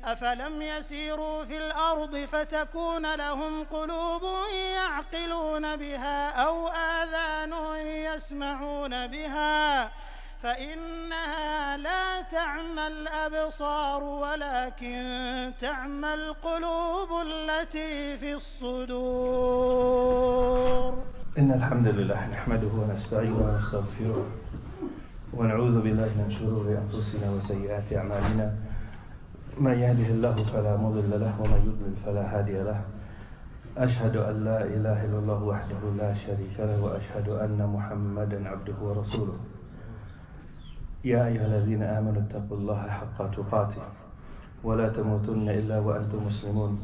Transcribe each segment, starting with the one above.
أفلم يسيروا في الأرض فتكون لهم قلوب يعقلون بها أو آذان يسمعون بها فإنها لا تعمى الأبصار ولكن تعمى القلوب التي في الصدور. إن الحمد لله نحمده ونستعينه ونستغفره ونعوذ بالله من شرور أنفسنا وسيئات أعمالنا من يهده الله فلا مضل له ومن يضلل فلا هادي له أشهد أن لا إله إلا الله وحده لا شريك له وأشهد أن محمدا عبده ورسوله يا أيها الذين آمنوا اتقوا الله حق تقاته ولا تموتن إلا وأنتم مسلمون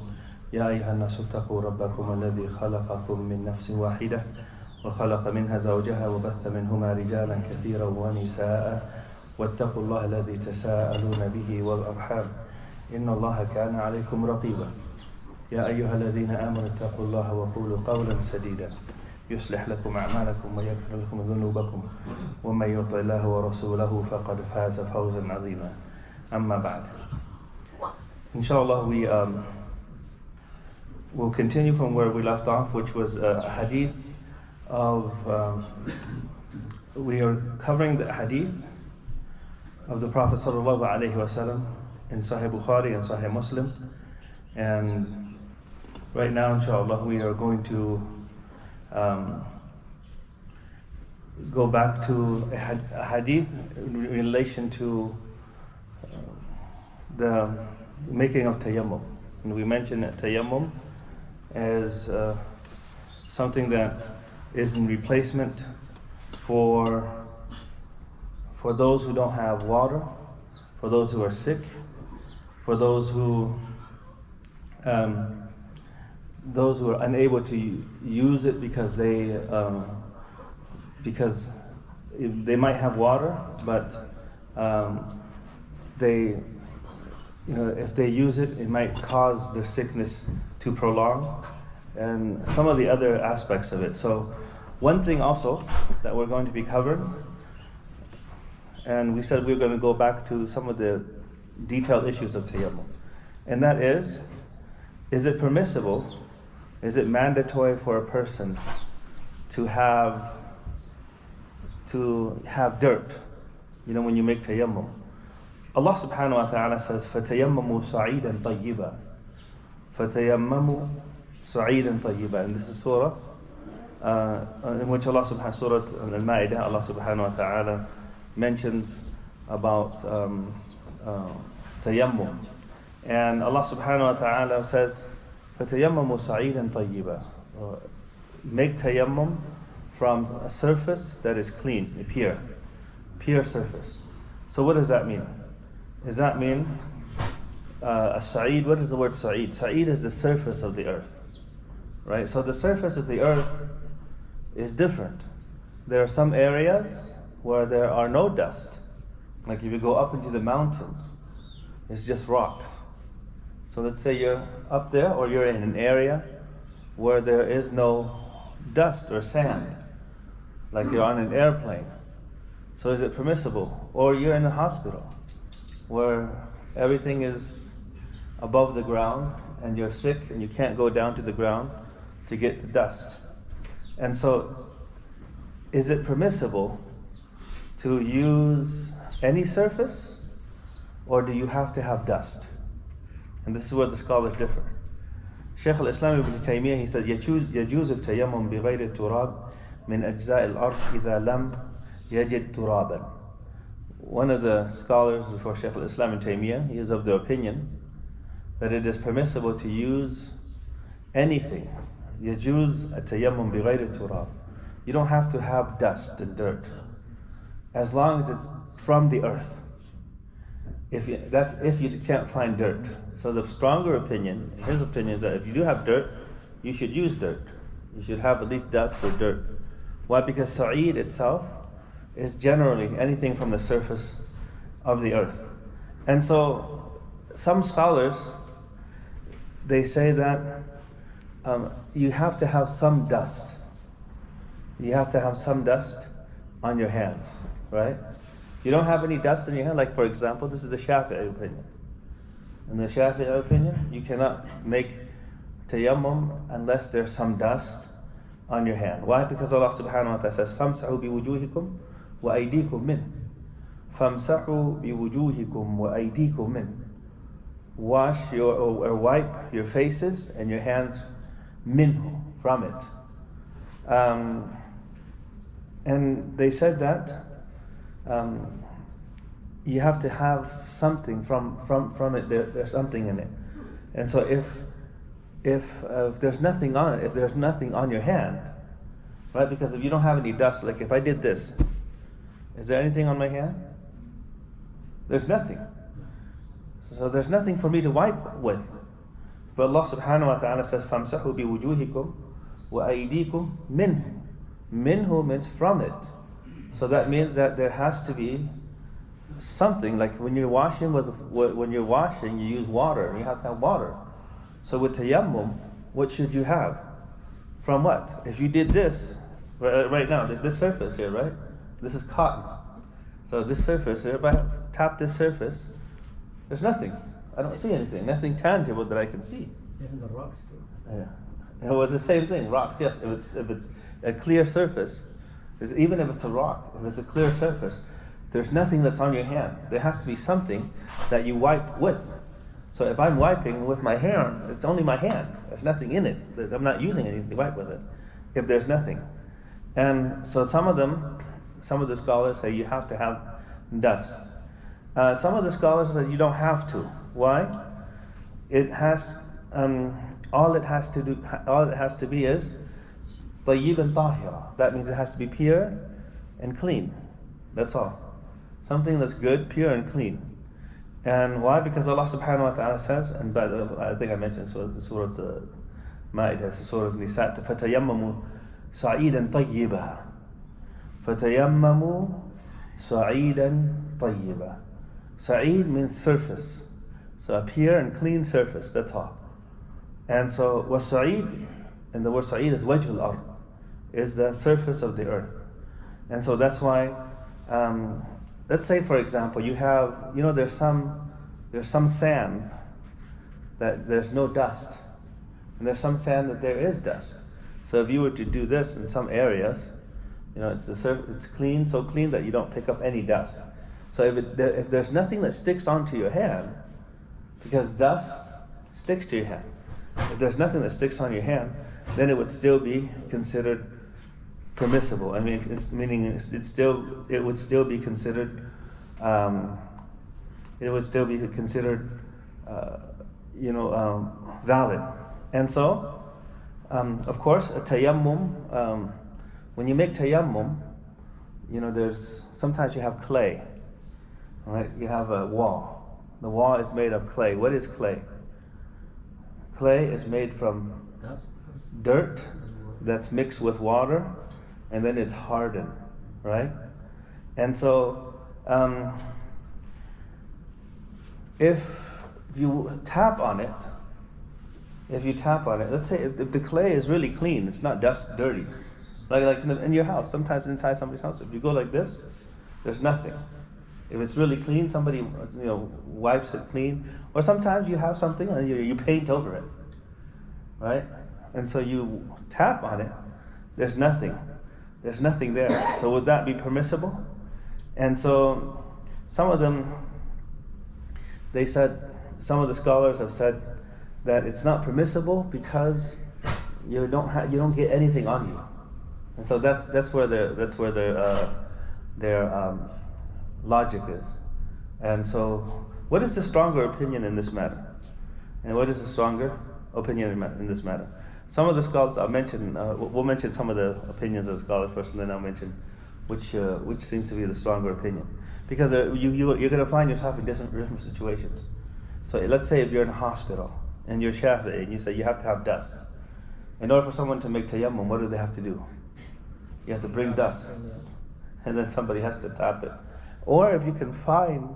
يا أيها الناس اتقوا ربكم الذي خلقكم من نفس واحدة وخلق منها زوجها وبث منهما رجالا كثيرا ونساء واتقوا الله الذي تساءلون به والأرحام إن الله كان عليكم رقيبا يا أيها الذين آمنوا اتقوا الله وقولوا قولا سديدا يصلح لكم أعمالكم ويغفر لكم ذنوبكم ومن يطع الله ورسوله فقد فاز فوزا عظيما أما بعد. Inshallah, we'll continue from where we left off, which was a hadith of we are covering the hadith of the Prophet sallallahu alaihi wasallam in Sahih Bukhari and Sahih Muslim, and right now inshallah we are going to go back to a hadith in relation to the making of tayammum. And we mentioned that tayammum as something that is in replacement for those who don't have water, for those who are sick, for those who are unable to use it because they might have water, but if they use it, it might cause their sickness to prolong, and some of the other aspects of it. So one thing also that we're going to be covering, and we said we were going to go back to some of the detailed issues of tayammum, and that is it permissible, is it mandatory for a person to have dirt, when you make tayammum? Allah subhanahu wa ta'ala says, فَتَيَمَّمُوا صَعِيدًا طَيِّبًا فَتَيَمَّمُوا صَعِيدًا طَيِّبًا. And this is surah in which surah Al-Ma'idah, Allah subhanahu wa ta'ala mentions about tayammum. And Allah subhanahu wa ta'ala says, فَتَيَمَّمُوا صَعِيدًا طَيِّبًا. Make tayammum from a surface that is clean, a pure surface. So what does that mean? Does that mean a sa'id? What is the word sa'id? Sa'id is the surface of the earth, right? So the surface of the earth is different. There are some areas where there are no dust. Like if you go up into the mountains, it's just rocks. So let's say you're up there, or you're in an area where there is no dust or sand, like you're on an airplane. So is it permissible? Or you're in a hospital where everything is above the ground and you're sick and you can't go down to the ground to get the dust. And so is it permissible to use any surface, or do you have to have dust? And this is where the scholars differ. Shaykh al-Islam ibn Taymiyyah, he said, يجوز التيمم بغير التراب من أجزاء الأرض إذا لم يجد ترابا. One of the scholars before Shaykh al-Islam ibn Taymiyyah, he is of the opinion that it is permissible to use anything. يجوز التيمم بغير التراب. You don't have to have dust and dirt, as long as it's from the earth. If you can't find dirt. So the stronger opinion, his opinion, is that if you do have dirt, you should use dirt. You should have at least dust or dirt. Why? Because sa'id itself is generally anything from the surface of the earth. And so some scholars, they say that you have to have some dust. You have to have some dust on your hands, right? You don't have any dust on your hand, like for example, this is the Shafi'i opinion. In the Shafi'i opinion, you cannot make tayammum unless there's some dust on your hand. Why? Because Allah subhanahu wa ta'ala says, فَامْسَحُوا بِوُجُوهِكُمْ وَأَيْدِيكُمْ مِنْ فَامْسَحُوا بِوُجُوهِكُمْ وَأَيْدِيكُمْ مِنْ Wash or wipe your faces and your hands minhu, from it. And they said that you have to have something from it. There's something in it. And so if there's nothing on it, if there's nothing on your hand, right? Because if you don't have any dust, like if I did this, is there anything on my hand? There's nothing. So there's nothing for me to wipe with. But Allah subhanahu wa ta'ala says, فَامْسَحُوا بِوُجُوهِكُمْ وَأَيْدِيكُمْ مِنْهُ. Minhu means from it. So that means that there has to be something, like when you're washing, you use water, and you have to have water. So with tayammum, what should you have? From what? If you did this, right now, this surface here, right? This is cotton. So this surface here, if I tap this surface, there's nothing. I don't see anything. Nothing tangible that I can see. Even the rocks too. Yeah. It was the same thing. Rocks, yes. If it's a clear surface, even if it's a rock, if it's a clear surface, there's nothing that's on your hand. There has to be something that you wipe with. So if I'm wiping with my hand, it's only my hand. There's nothing in it. I'm not using anything to wipe with it. If there's nothing. And so some of the scholars say you have to have dust. Some of the scholars say you don't have to. Why? All it has to be is طيب طاهرة. That means it has to be pure and clean. That's all. Something that's good, pure and clean. And why? Because Allah subhanahu wa ta'ala says, and I think I mentioned Surah Ma'idah, Surah Nisa, فَتَيَمَّمُوا صَعِيدًا طَيِّبًا فَتَيَمَّمُوا صَعِيدًا طَيِّبًا. Sa'id means surface. So a pure and clean surface, that's all. And so وَالصَّعِيد, and the word Sa'id is وَجْهُ الْأَرْض, is the surface of the earth. And so that's why, let's say for example, there's some sand that there's no dust, and there's some sand that there is dust. So if you were to do this in some areas, it's clean, so clean that you don't pick up any dust. So if there's nothing that sticks onto your hand, because dust sticks to your hand, if there's nothing that sticks on your hand, then it would still be considered permissible. I mean, it would still be considered. It would still be considered, valid. And so, of course, a tayammum. When you make tayammum, sometimes you have clay. Right? You have a wall. The wall is made of clay. What is clay? Clay is made from dirt that's mixed with water, and then it's hardened, right? And so, if you tap on it, let's say if the clay is really clean, it's not dirty, like in your house. Sometimes inside somebody's house, if you go like this, there's nothing. If it's really clean, somebody wipes it clean. Or sometimes you have something and you paint over it, right? And so you tap on it, there's nothing there. So would that be permissible? And so some of the scholars have said that it's not permissible because you don't get anything on you. And so that's where their logic is. And so what is the stronger opinion in this matter? And what is the stronger opinion in this matter? Some of the scholars, we'll mention some of the opinions of the scholars first, and then I'll mention which seems to be the stronger opinion. Because you're going to find yourself in different situations. So let's say if you're in a hospital and you're Shafi'i and you say you have to have dust. In order for someone to make tayammum, what do they have to do? You have to bring dust, and then somebody has to tap it. Or if you can find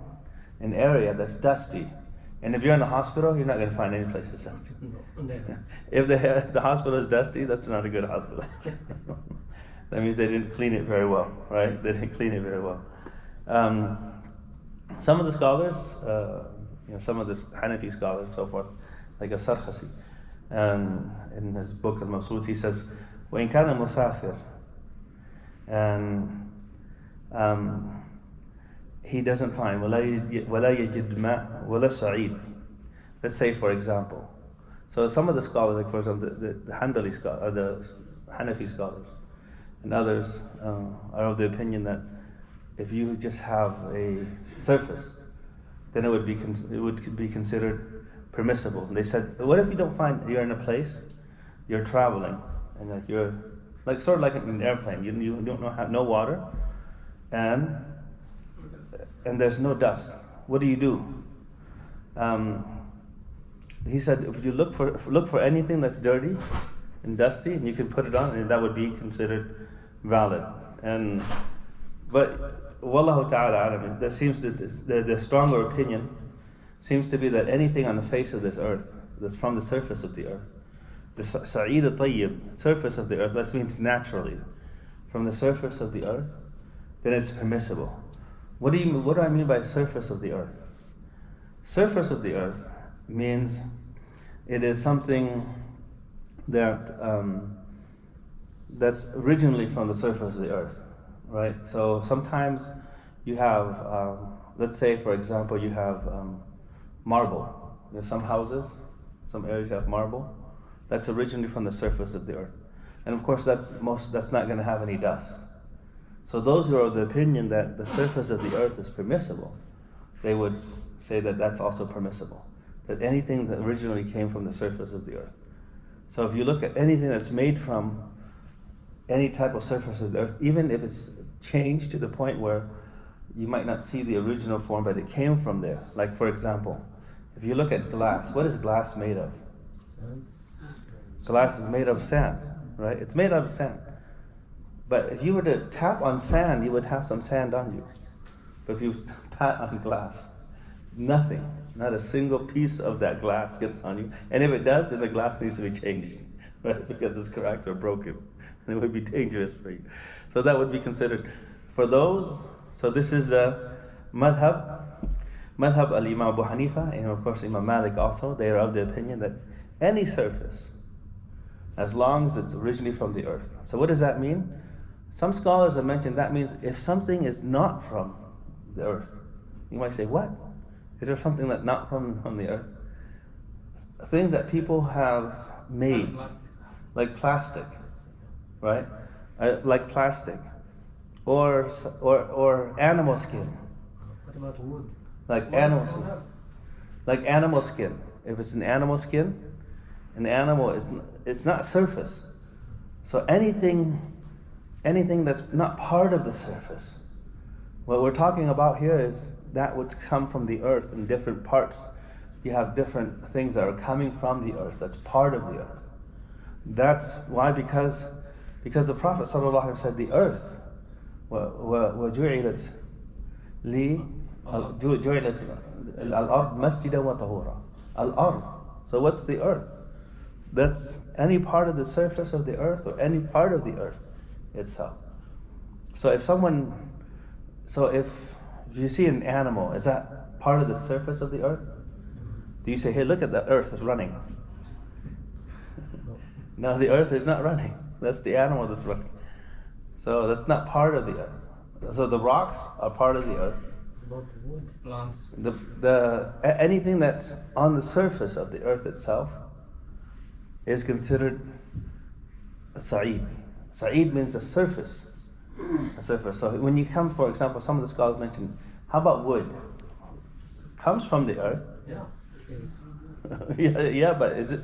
an area that's dusty, and if you're in the hospital, you're not going to find any place that's dusty. If the hospital is dusty, that's not a good hospital. That means they didn't clean it very well, right? They didn't clean it very well. Some of the scholars, some of the Hanafi scholars and so forth, like a Sarkhasi. And in his book Al-Mabsut, he says, وَإِنْ كَانَ مُسَافِرٌ, and he doesn't find وَلَا يَجِدْ مَاء وَلَا سَعِيدٌ. Let's say, for example, so some of the scholars, like for example, the Hanbali scholars, the Hanafi scholars, and others are of the opinion that if you just have a surface, then it would be considered permissible. And they said, what if you don't find, you're in a place, you're traveling, and like you're like sort of like in an airplane, you don't have no water, and there's no dust. What do? He said, if you look for anything that's dirty and dusty, and you can put it on, and that would be considered valid. But wallahu ta'ala, that seems to the stronger opinion seems to be that anything on the face of this earth, that's from the surface of the earth, the sa'id al-tayyib, surface of the earth, that means naturally, from the surface of the earth, then it's permissible. What do I mean by surface of the earth? Surface of the earth means it is something that that's originally from the surface of the earth, right? So sometimes you have, let's say for example, you have marble. You have some houses, some areas you have marble. That's originally from the surface of the earth, and of course that's not going to have any dust. So those who are of the opinion that the surface of the earth is permissible, they would say that that's also permissible. That anything that originally came from the surface of the earth. So if you look at anything that's made from any type of surface of the earth, even if it's changed to the point where you might not see the original form, but it came from there. Like for example, if you look at glass, what is glass made of? Glass is made of sand, right? It's made out of sand. But if you were to tap on sand, you would have some sand on you. But if you pat on glass, nothing, not a single piece of that glass gets on you. And if it does, then the glass needs to be changed, right? Because it's cracked or broken. And it would be dangerous for you. So that would be considered. For those, so this is the madhab al-Imam Abu Hanifa, and of course Imam Malik also. They are of the opinion that any surface, as long as it's originally from the earth. So what does that mean? Some scholars have mentioned that means if something is not from the earth. You might say, what? Is there something that's not from the earth? Things that people have made, like plastic, right? Like plastic, or animal skin. What about wood? Like animal skin. If it's an animal skin, an animal it's not surface. So anything that's not part of the surface. What we're talking about here is that which come from the earth in different parts. You have different things that are coming from the earth, that's part of the earth. That's why, because the Prophet ﷺ said the earth, وَجُعِلَتْ لِي جُعِلَتْ الْأَرْض مَسْجِدًا وَطَهُورًا. Al-ard. So what's the earth? That's any part of the surface of the earth or any part of the earth itself. So if you see an animal, is that part of the surface of the earth? Do you say, hey, look at the earth, it's running? No, the earth is not running. That's the animal that's running. So that's not part of the earth. So the rocks are part of the earth. Plants. Anything that's on the surface of the earth itself is considered a sa'id. Sa'id means a surface. A surface. So when you come, for example, some of the scholars mentioned, how about wood? Comes from the earth. Yeah. yeah, but is it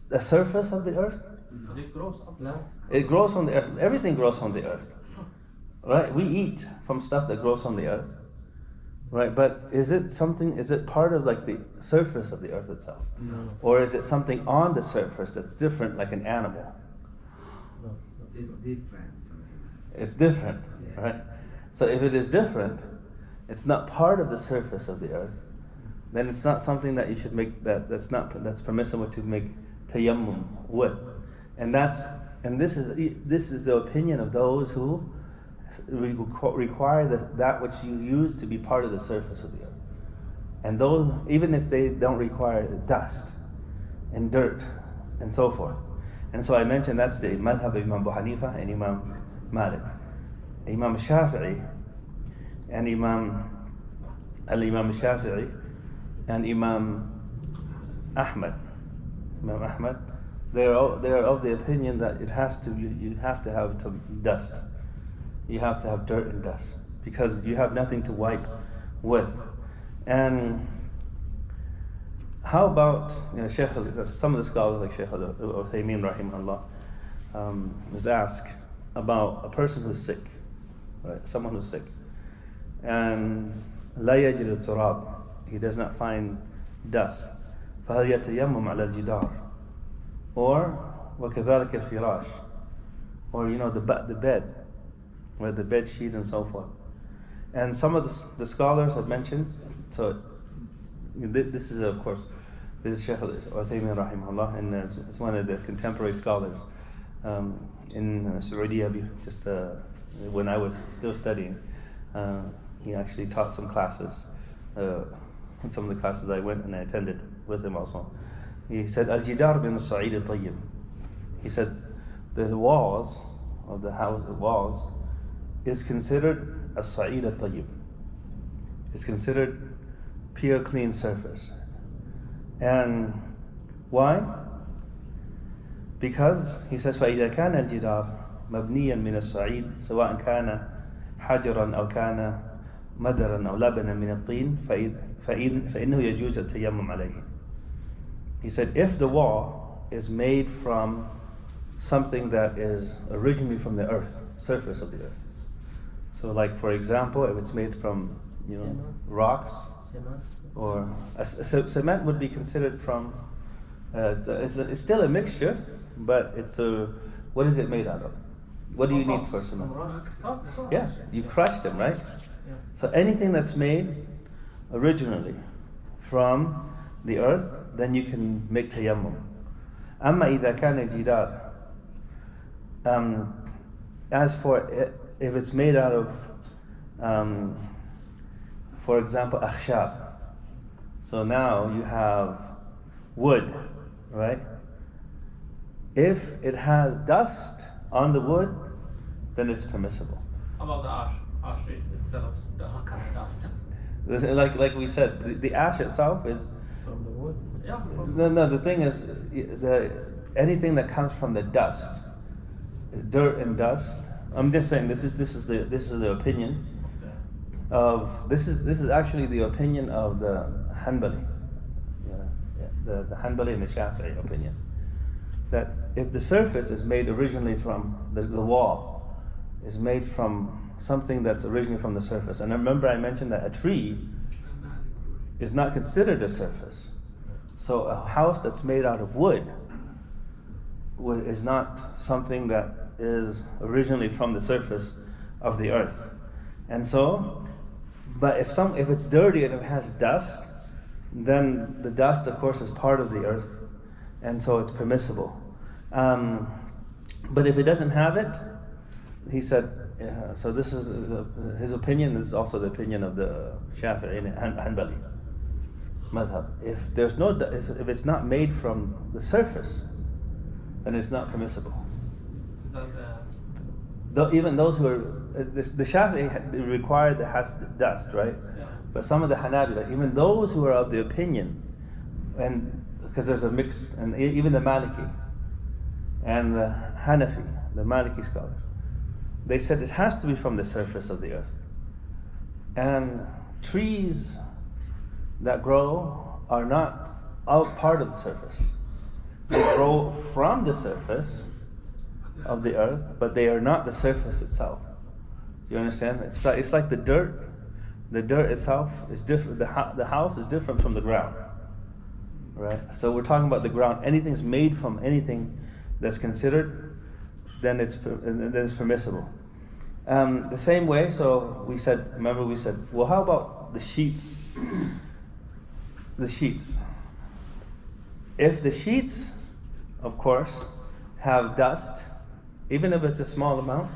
a surface of the earth? It grows. Plants. It grows from the earth. Everything grows from the earth. Right? We eat from stuff that grows from the earth. Right? But is it part of like the surface of the earth itself? No. Or is it something on the surface that's different, like an animal? No. It's different. It's different, Yes. right? So if it is different, it's not part of the surface of the earth, then it's not something that you should make that's permissible to make tayammum with. And this is the opinion of those who require that which you use to be part of the surface of the earth. And those, even if they don't require dust and dirt and so forth. And so I mentioned that's the madhab of Imam Abu Hanifa and Imam Malik. Imam Shafi'i and Imam Shafi'i and Imam Ahmad, they are of the opinion that it has to, you have to have dust. You have to have dirt and dust because you have nothing to wipe with. And how about, some of the scholars like Shaykh Al-Uthaymeen rahimahullah is asked about a person who's sick, right? Someone who's sick, and لا يجد التراب, he does not find dust. فهل يتيمم على الجدار, or وكذلك الفراش, or the bed, or the bed sheet and so forth. And some of the scholars have mentioned, so this is of course, this is Shaykh Al-Uthaymeen rahimahullah, and it's one of the contemporary scholars in Saudi Arabia. Just when I was still studying, he actually taught some classes. In some of the classes I went and I attended with him also. He said, Al-Jidar bin Sa'id al-Tayyib. He said, the walls of the house, is considered a Sa'id al-Tayyib. It's considered pure, clean surface. And why? Because he says, فَإِذَا كَانَ الْجِدَارُ مَبْنِيًا مِنَ الصَّعِيدِ سَوَاءً كَانَ حَجَرًا أَوْ كَانَ مَدَرًا أَوْ لَبَنًا مِنَ الطِّينِ فَإِنَّهُ يَجُوزُ التَّيَمُّمْ عَلَيْهِ. He said, if the wall is made from something that is originally from the earth, surface of the earth. So like, for example, if it's made from rocks, or cement would be considered from, it's still a mixture, but what is it made out of? What do you need for cement? Yeah, you crush them, right? So anything that's made originally from the earth, then you can make tayammum. Amma idha kana al-jidar, as for it, if it's made out of, for example, akhshab. So now you have wood, right? If it has dust on the wood, then it's permissible. How about the ash? Ash itself is the dust. Like we said, the ash itself is From the wood? Yeah. No. The thing is, anything that comes from the dust, dirt and dust. I'm just saying this is the opinion of this is actually the opinion of the Hanbali, the Hanbali and the Shafi'i opinion, that if the surface is made originally from the wall, is made from something that's originally from the surface. And remember I mentioned that a tree is not considered a surface. So a house that's made out of wood is not something that is originally from the surface of the earth. And so, but if it's dirty and it has dust, then the dust of course is part of the earth, and so it's permissible. But if it doesn't have it, he said, so this is his opinion. This is also the opinion of the Shafi'i and Hanbali madhab. If it's not made from the surface, then it's not permissible. Is that Even those who are the Shafi'i required that has dust, right? yeah. But some of the Hanabila, even those who are of the opinion, and because there's a mix, and even the Maliki and the Hanafi, the Maliki scholars, they said it has to be from the surface of the earth. And trees that grow are not part of the surface. They grow from the surface of the earth, but they are not the surface itself. You understand? It's like the dirt. The dirt itself is different. The house is different from the ground, right? So we're talking about the ground. Anything's made from anything that's considered, then it's permissible. The same way. So we said, well, how about the sheets? The sheets. If the sheets, of course, have dust, even if it's a small amount,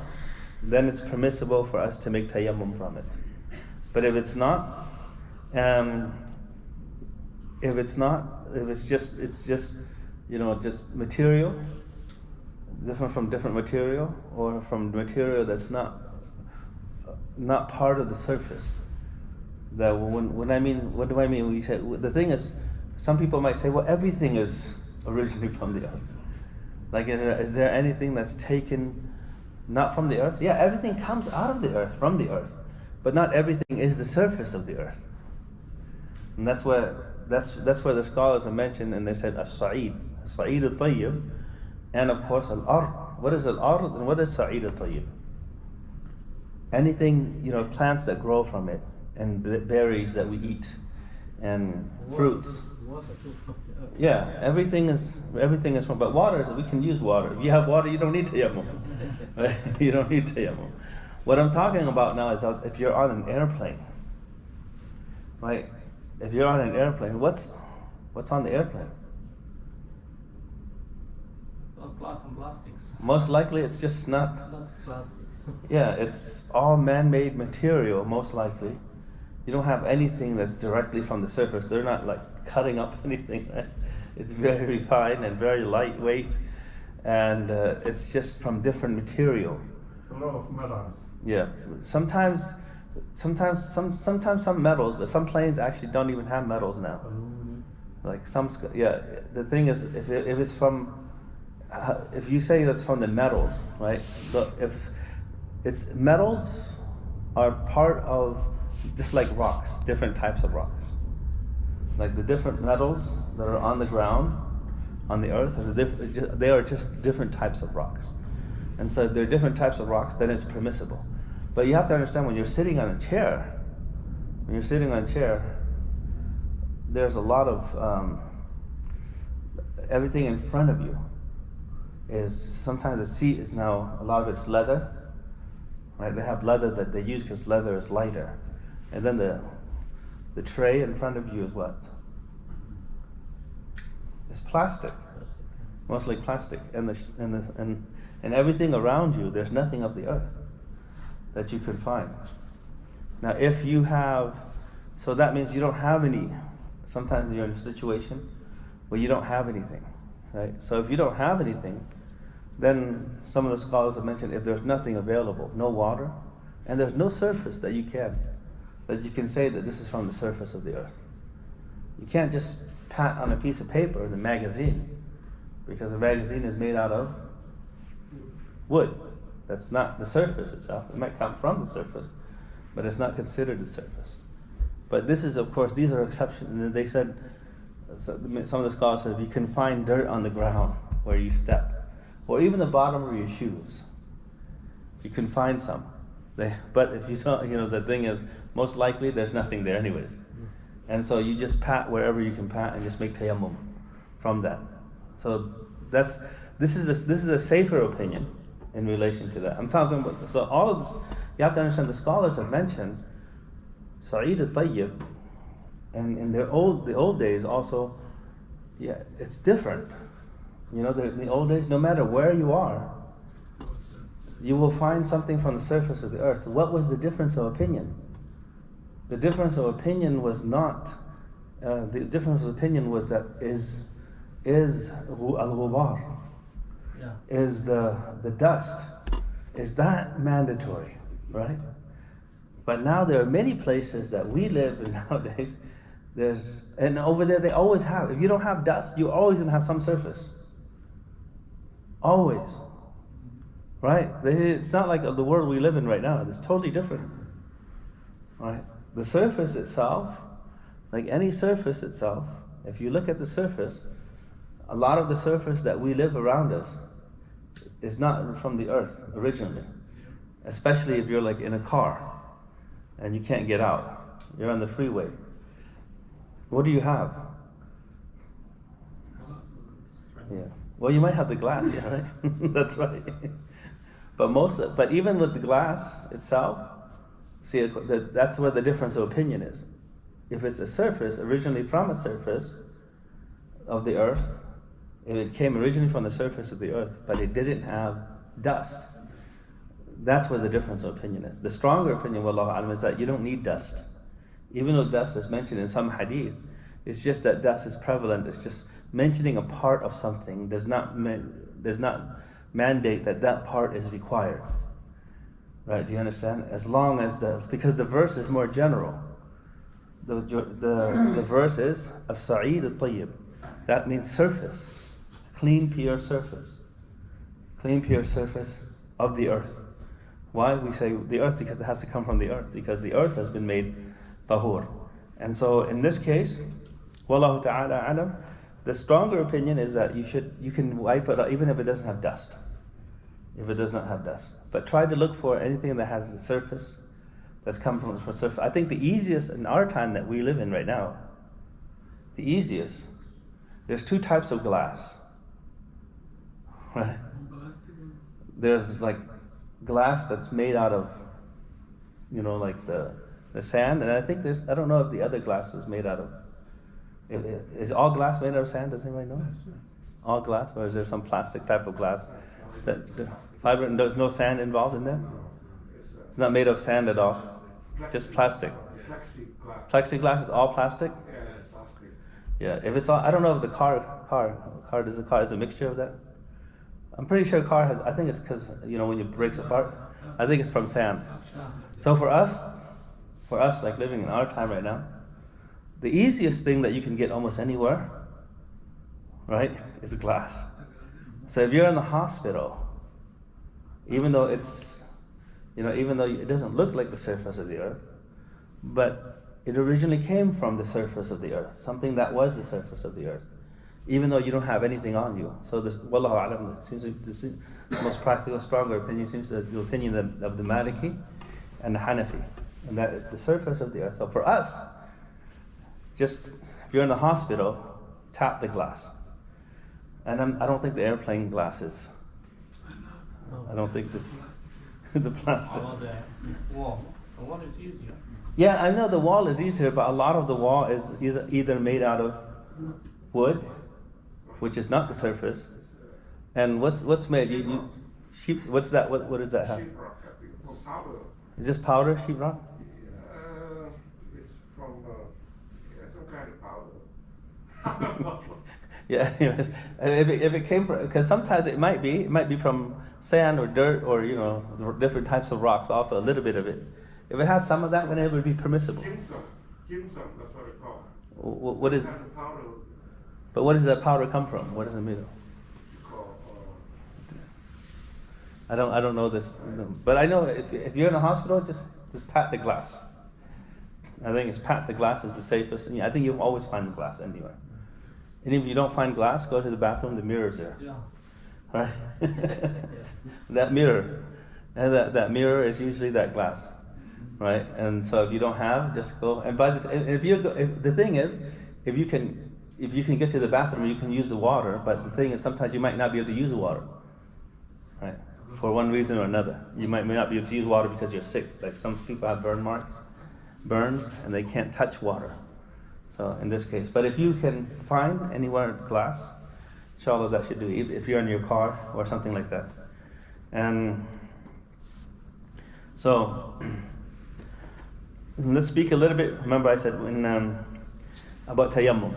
then it's permissible for us to make tayammum from it. But if it's not, if it's just just material, different from different material, or from material that's not part of the surface. That what do I mean when we say, the thing is, some people might say, well, everything is originally from the earth. Like, is there anything that's taken not from the earth? Yeah, everything comes out of the earth, from the earth, but not everything is the surface of the earth. And that's where the scholars have mentioned, and they said as-sa'id al-tayyib, and of course al-ard. What is al-ard and what is sa'id al-tayyib? Anything, plants that grow from it, and berries that we eat, and fruits. Water too from the earth. Yeah, everything is from. But water, we can use water. If you have water, you don't need tayammum. Right? You don't need tayammum. What I'm talking about now is if you're on an airplane, right? If you're on an airplane, what's on the airplane? Well, glass and plastics. Most likely, it's just not. Not plastics. Yeah, it's all man-made material, most likely. You don't have anything that's directly from the surface. They're not like cutting up anything, right? It's very fine and very lightweight, and it's just from different material. A lot of metals. Yeah, sometimes some metals, but some planes actually don't even have metals now. Like the thing is, if it's from, if you say that's from the metals, right? If it's metals are part of, just like rocks, different types of rocks. Like the different metals that are on the ground, on the earth, they are just different types of rocks. And so if they're different types of rocks, then it's permissible. But you have to understand, when you're sitting on a chair, there's a lot of, everything in front of you is, sometimes the seat is now, a lot of it's leather, right? They have leather that they use because leather is lighter. And then the tray in front of you is what? It's plastic, mostly plastic. And everything around you, there's nothing of the earth that you can find. Now, if you have, so that means you don't have any. Sometimes you're in a situation where you don't have anything, right? So if you don't have anything, then some of the scholars have mentioned, if there's nothing available, no water, and there's no surface that you can say that this is from the surface of the earth. You can't just pat on a piece of paper the magazine, because the magazine is made out of wood. That's not the surface itself. It might come from the surface, but it's not considered the surface. But this is, of course, these are exceptions. And they said, some of the scholars said, if you can find dirt on the ground where you step, or even the bottom of your shoes, you can find some. But if you don't, the thing is, most likely there's nothing there anyways. And so you just pat wherever you can pat and just make tayammum from that. So this is a safer opinion in relation to that. I'm talking about, so all of this, you have to understand, the scholars have mentioned Sa'id al-Tayyib, and in the old days also, yeah, it's different. In the old days, no matter where you are, you will find something from the surface of the earth. What was the difference of opinion? The difference of opinion was not, the difference of opinion was that is al-ghubar, is the dust, is that mandatory, right? But now there are many places that we live in nowadays, and over there they always have, if you don't have dust, you're always going to have some surface. Always. Right? It's not like the world we live in right now. It's totally different. Right? The surface itself, like any surface itself, if you look at the surface, a lot of the surface that we live around us is not from the earth originally. Especially if you're like in a car and you can't get out. You're on the freeway. What do you have? Yeah. Well, you might have the glass, yeah, right? That's right. But even with the glass itself, see, that's where the difference of opinion is. If it's a surface, originally from a surface of the earth, if it came originally from the surface of the earth, but it didn't have dust, That's where the difference of opinion is. The stronger opinion, wallahu alam, is that you don't need dust. Even though dust is mentioned in some hadith, it's just that dust is prevalent. It's just mentioning a part of something does not mandate that that part is required. Right? Do you understand? As long as because the verse is more general. The verse is as-sa'id al-tayyib. That means surface, clean, pure surface, of the earth. Why we say the earth? Because it has to come from the earth. Because the earth has been made tahur. And so in this case, wallahu ta'ala alam, the stronger opinion is that you can wipe it out even if it doesn't have dust. If it does not have dust. But try to look for anything that has a surface, that's come from surface. I think the easiest in our time that we live in right now, there's two types of glass. Right? There's like glass that's made out of, like the sand, and I think I don't know if the other glass is made out of, is all glass made out of sand? Does anybody know? All glass, or is there some plastic type of glass that the fiber, and there's no sand involved in there? It's not made of sand at all, just plastic. Plexiglass is all plastic. Yeah, if it's all, I don't know if the car is a mixture of that. I'm pretty sure car has, I think it's because, when it breaks apart, I think it's from sand. So for us like living in our time right now, the easiest thing that you can get almost anywhere, right, is glass. So if you're in the hospital, even though it doesn't look like the surface of the earth, but it originally came from the surface of the earth, something that was the surface of the earth, even though you don't have anything on you. So this, wallahu alam, seems the most practical, stronger opinion seems the opinion of the Maliki and the Hanafi, and that the surface of the earth. So for us, just if you're in the hospital, tap the glass. And I don't think the airplane glass is. I don't think this the plastic. The wall. The wall is easier. Yeah, I know the wall is easier, but a lot of the wall is either made out of wood, which is not the surface, and what's made? Sheep. What's that? What does that have? Sheetrock, I think, powder. Is this powder, sheetrock? It's from some kind of powder. Yeah. Anyways, if it came from, because sometimes it might be from sand or dirt or different types of rocks. Also, a little bit of it. If it has some of that, then it would be permissible. Gypsum, that's what it's called. What is? Kind of powder. But what does that powder come from? What is it made of? I don't know this, but I know if you're in a hospital, just pat the glass. I think pat the glass is the safest. And I think you'll always find the glass anywhere. And if you don't find glass, go to the bathroom. The mirror's there. Yeah. Right. That mirror, and that mirror is usually that glass, right? And so if you don't have, just go and buy this. The thing is, if you can get to the bathroom, you can use the water. But the thing is, sometimes you might not be able to use the water, right? For one reason or another, you may not be able to use water because you're sick. Like some people have burns, and they can't touch water. So in this case, but if you can find anywhere glass, inshallah that should do. If you're in your car or something like that, and so let's speak a little bit. Remember, I said about tayammum.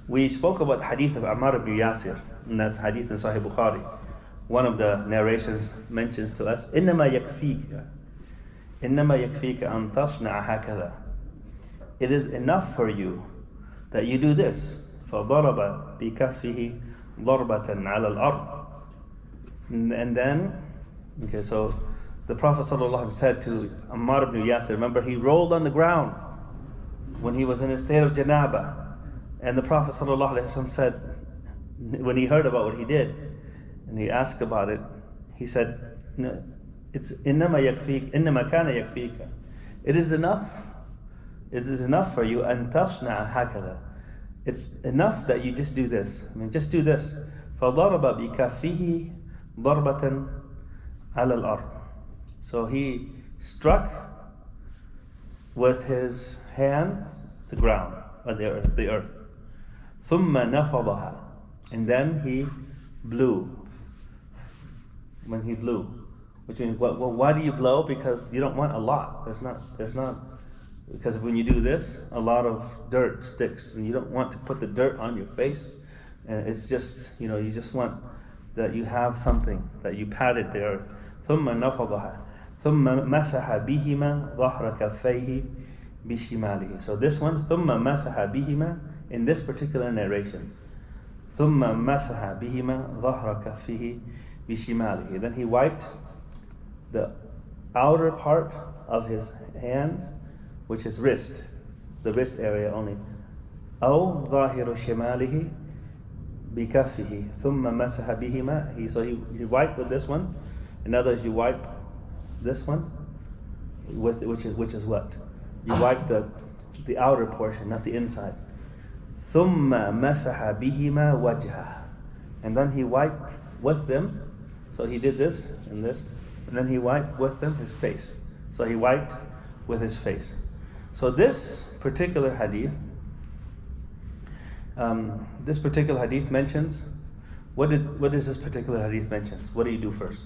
We spoke about the hadith of Ammar ibn Yasir, and that's hadith in Sahih Bukhari. One of the narrations mentions to us, إِنَّمَا يَكْفِيكَ أَن تَصْنَعَ هَكَذَا. It is enough for you that you do this. فَضَرَبَ بِكَفِّهِ ضَرْبَةً عَلَى الْأَرْضِ. And then, okay, so the Prophet ﷺ said to Ammar ibn Yasir, remember he rolled on the ground when he was in a state of janaba. And the Prophet ﷺ said, when he heard about what he did, and he asked about it, he said, no, it's إِنَّمَا كَانَ يَكْفِيكَ. It is enough for you, أَن تَصْنَعَ هَكَذَا. It's enough that you just do this. Just do this. فَضَرَبَ بِكَفِّهِ ضَرْبَةً عَلَى الْأَرْضِ. So he struck with his hand the ground, or the earth. ثُمَّ نَفَضَهَا. And then he blew. When he blew, Which means, well, why do you blow? Because you don't want a lot. Because when you do this, a lot of dirt sticks, and you don't want to put the dirt on your face. And it's just, you just want that you have something, that you patted the earth. ثُمَّ نَفَضَهَا ثُمَّ مَسَحَ بِهِمَا ظَهْرَ كَفَّيْهِ بِشِمَالِهِ. So this one, ثُمَّ مَسَحَ بِهِمَا, in this particular narration, ثُمَّ مَسَحَ بِهِمَا ظَهْرَ كَفِّهِ بِشِمَالِهِ. Then he wiped the outer part of his hands, which is wrist, the wrist area only. أو ظاهر شماله بكفه ثم مسح بهما. So he wiped with this one. In other words, you wipe this one with which is what? You wipe the outer portion, not the inside. ثم مسح بهما وجهه. And then he wiped with them. So he did this and this, and then he wiped with them his face. So he wiped with his face. So this particular hadith mentions, what does this particular hadith mention? What do you do first?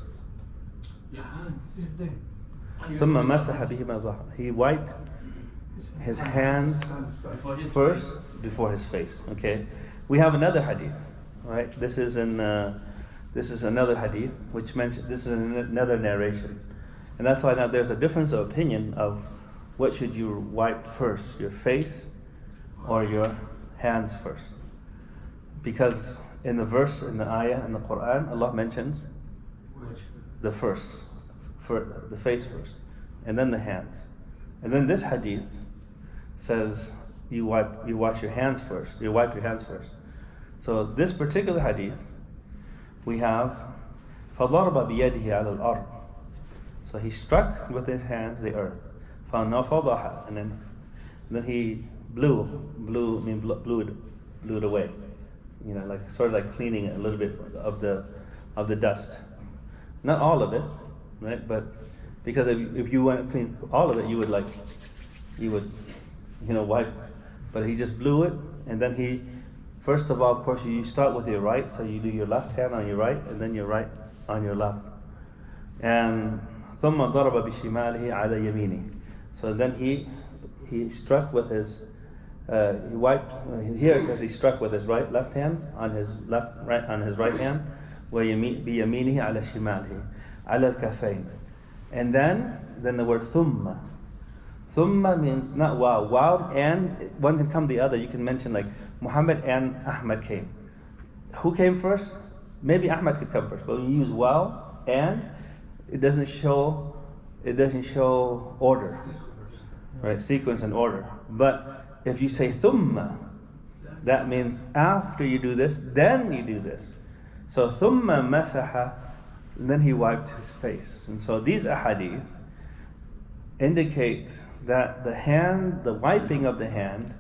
ثم مسح بهما ظهره. He wiped his hands first before his face. Okay, we have another hadith, right? This is another hadith which mentions, this is another narration, and that's why now there's a difference of opinion of what should you wipe first, your face or your hands first. Because in the verse, in the ayah, in the Quran, Allah mentions the first, for the face first, and then the hands. And then this hadith says you wash your hands first, you wipe your hands first. So this particular hadith, we have فَضَرَبَ بِيَدِهِ عَلَى الْأَرْضِ. So he struck with his hands the earth. فَنَفَضَهَا. And then he blew it away. Like sort of like cleaning a little bit of the dust. Not all of it, right? But because if you want to clean all of it, you would wipe. But he just blew it, and then he, first of all, of course, you start with your right, so you do your left hand on your right, and then your right on your left. And ثُمَّ ضَرَبَ بِشِمَالِهِ عَلَى يَمِينِهِ. So then he struck with his, he wiped, here it says he struck with his left hand on his right hand, وَيَمِينِهِ عَلى شِمَالِهِ عَلى الْكَفَيْنِ. And then the word ثُمَّ. Thumma means not wow. Wow, and one can come the other. You can mention like Muhammad and Ahmad came. Who came first? Maybe Ahmad could come first. But when you use wow and, it doesn't show order, right? Sequence and order. But if you say thumma, that means after you do this, then you do this. So thumma masaha, and then he wiped his face. And so these ahadith indicate that the wiping of the hand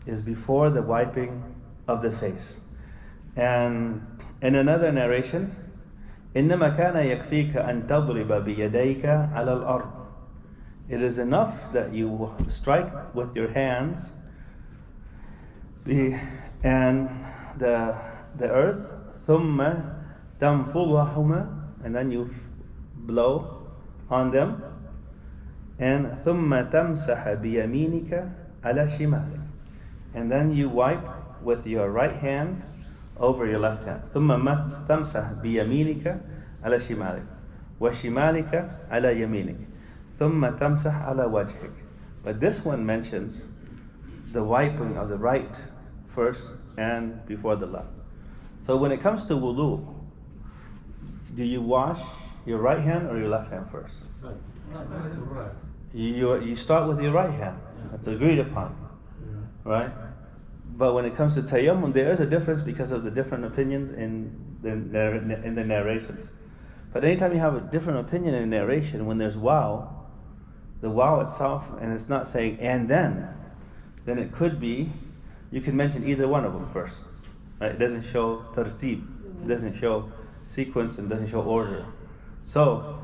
is before the wiping of the face. And in another narration, إِنَّمَا كَانَ يَكْفِيكَ أَن تَضْرِبَ بِيَدَيْكَ عَلَى الْأَرْضِ. It is enough that you strike with your hands and the earth, ثُمَّ تَنْفُضَهُمَا, and then you blow on them, and ثُمَّ تَمْسَحَ بِيَمِينِكَ عَلَى شِمَالِكَ, and then you wipe with your right hand over your left hand. ثُمَّ تَمْسَحَ بِيَمِينِكَ عَلَى شِمَالِكَ وَشِمَالِكَ عَلَى يَمِينِكَ ثُمَّ تَمْسَحْ عَلَى وَجْهِكَ. But this one mentions the wiping of the right first and before the left. So when it comes to wudu, do you wash your right hand or your left hand first? You start with your right hand. That's agreed upon, right? But when it comes to tayammum, there is a difference because of the different opinions in the narrations. But anytime you have a different opinion in narration, when there's wow, the wow itself, and it's not saying and then it could be, you can mention either one of them first. Right? It doesn't show tartib, it doesn't show sequence, and doesn't show order. So,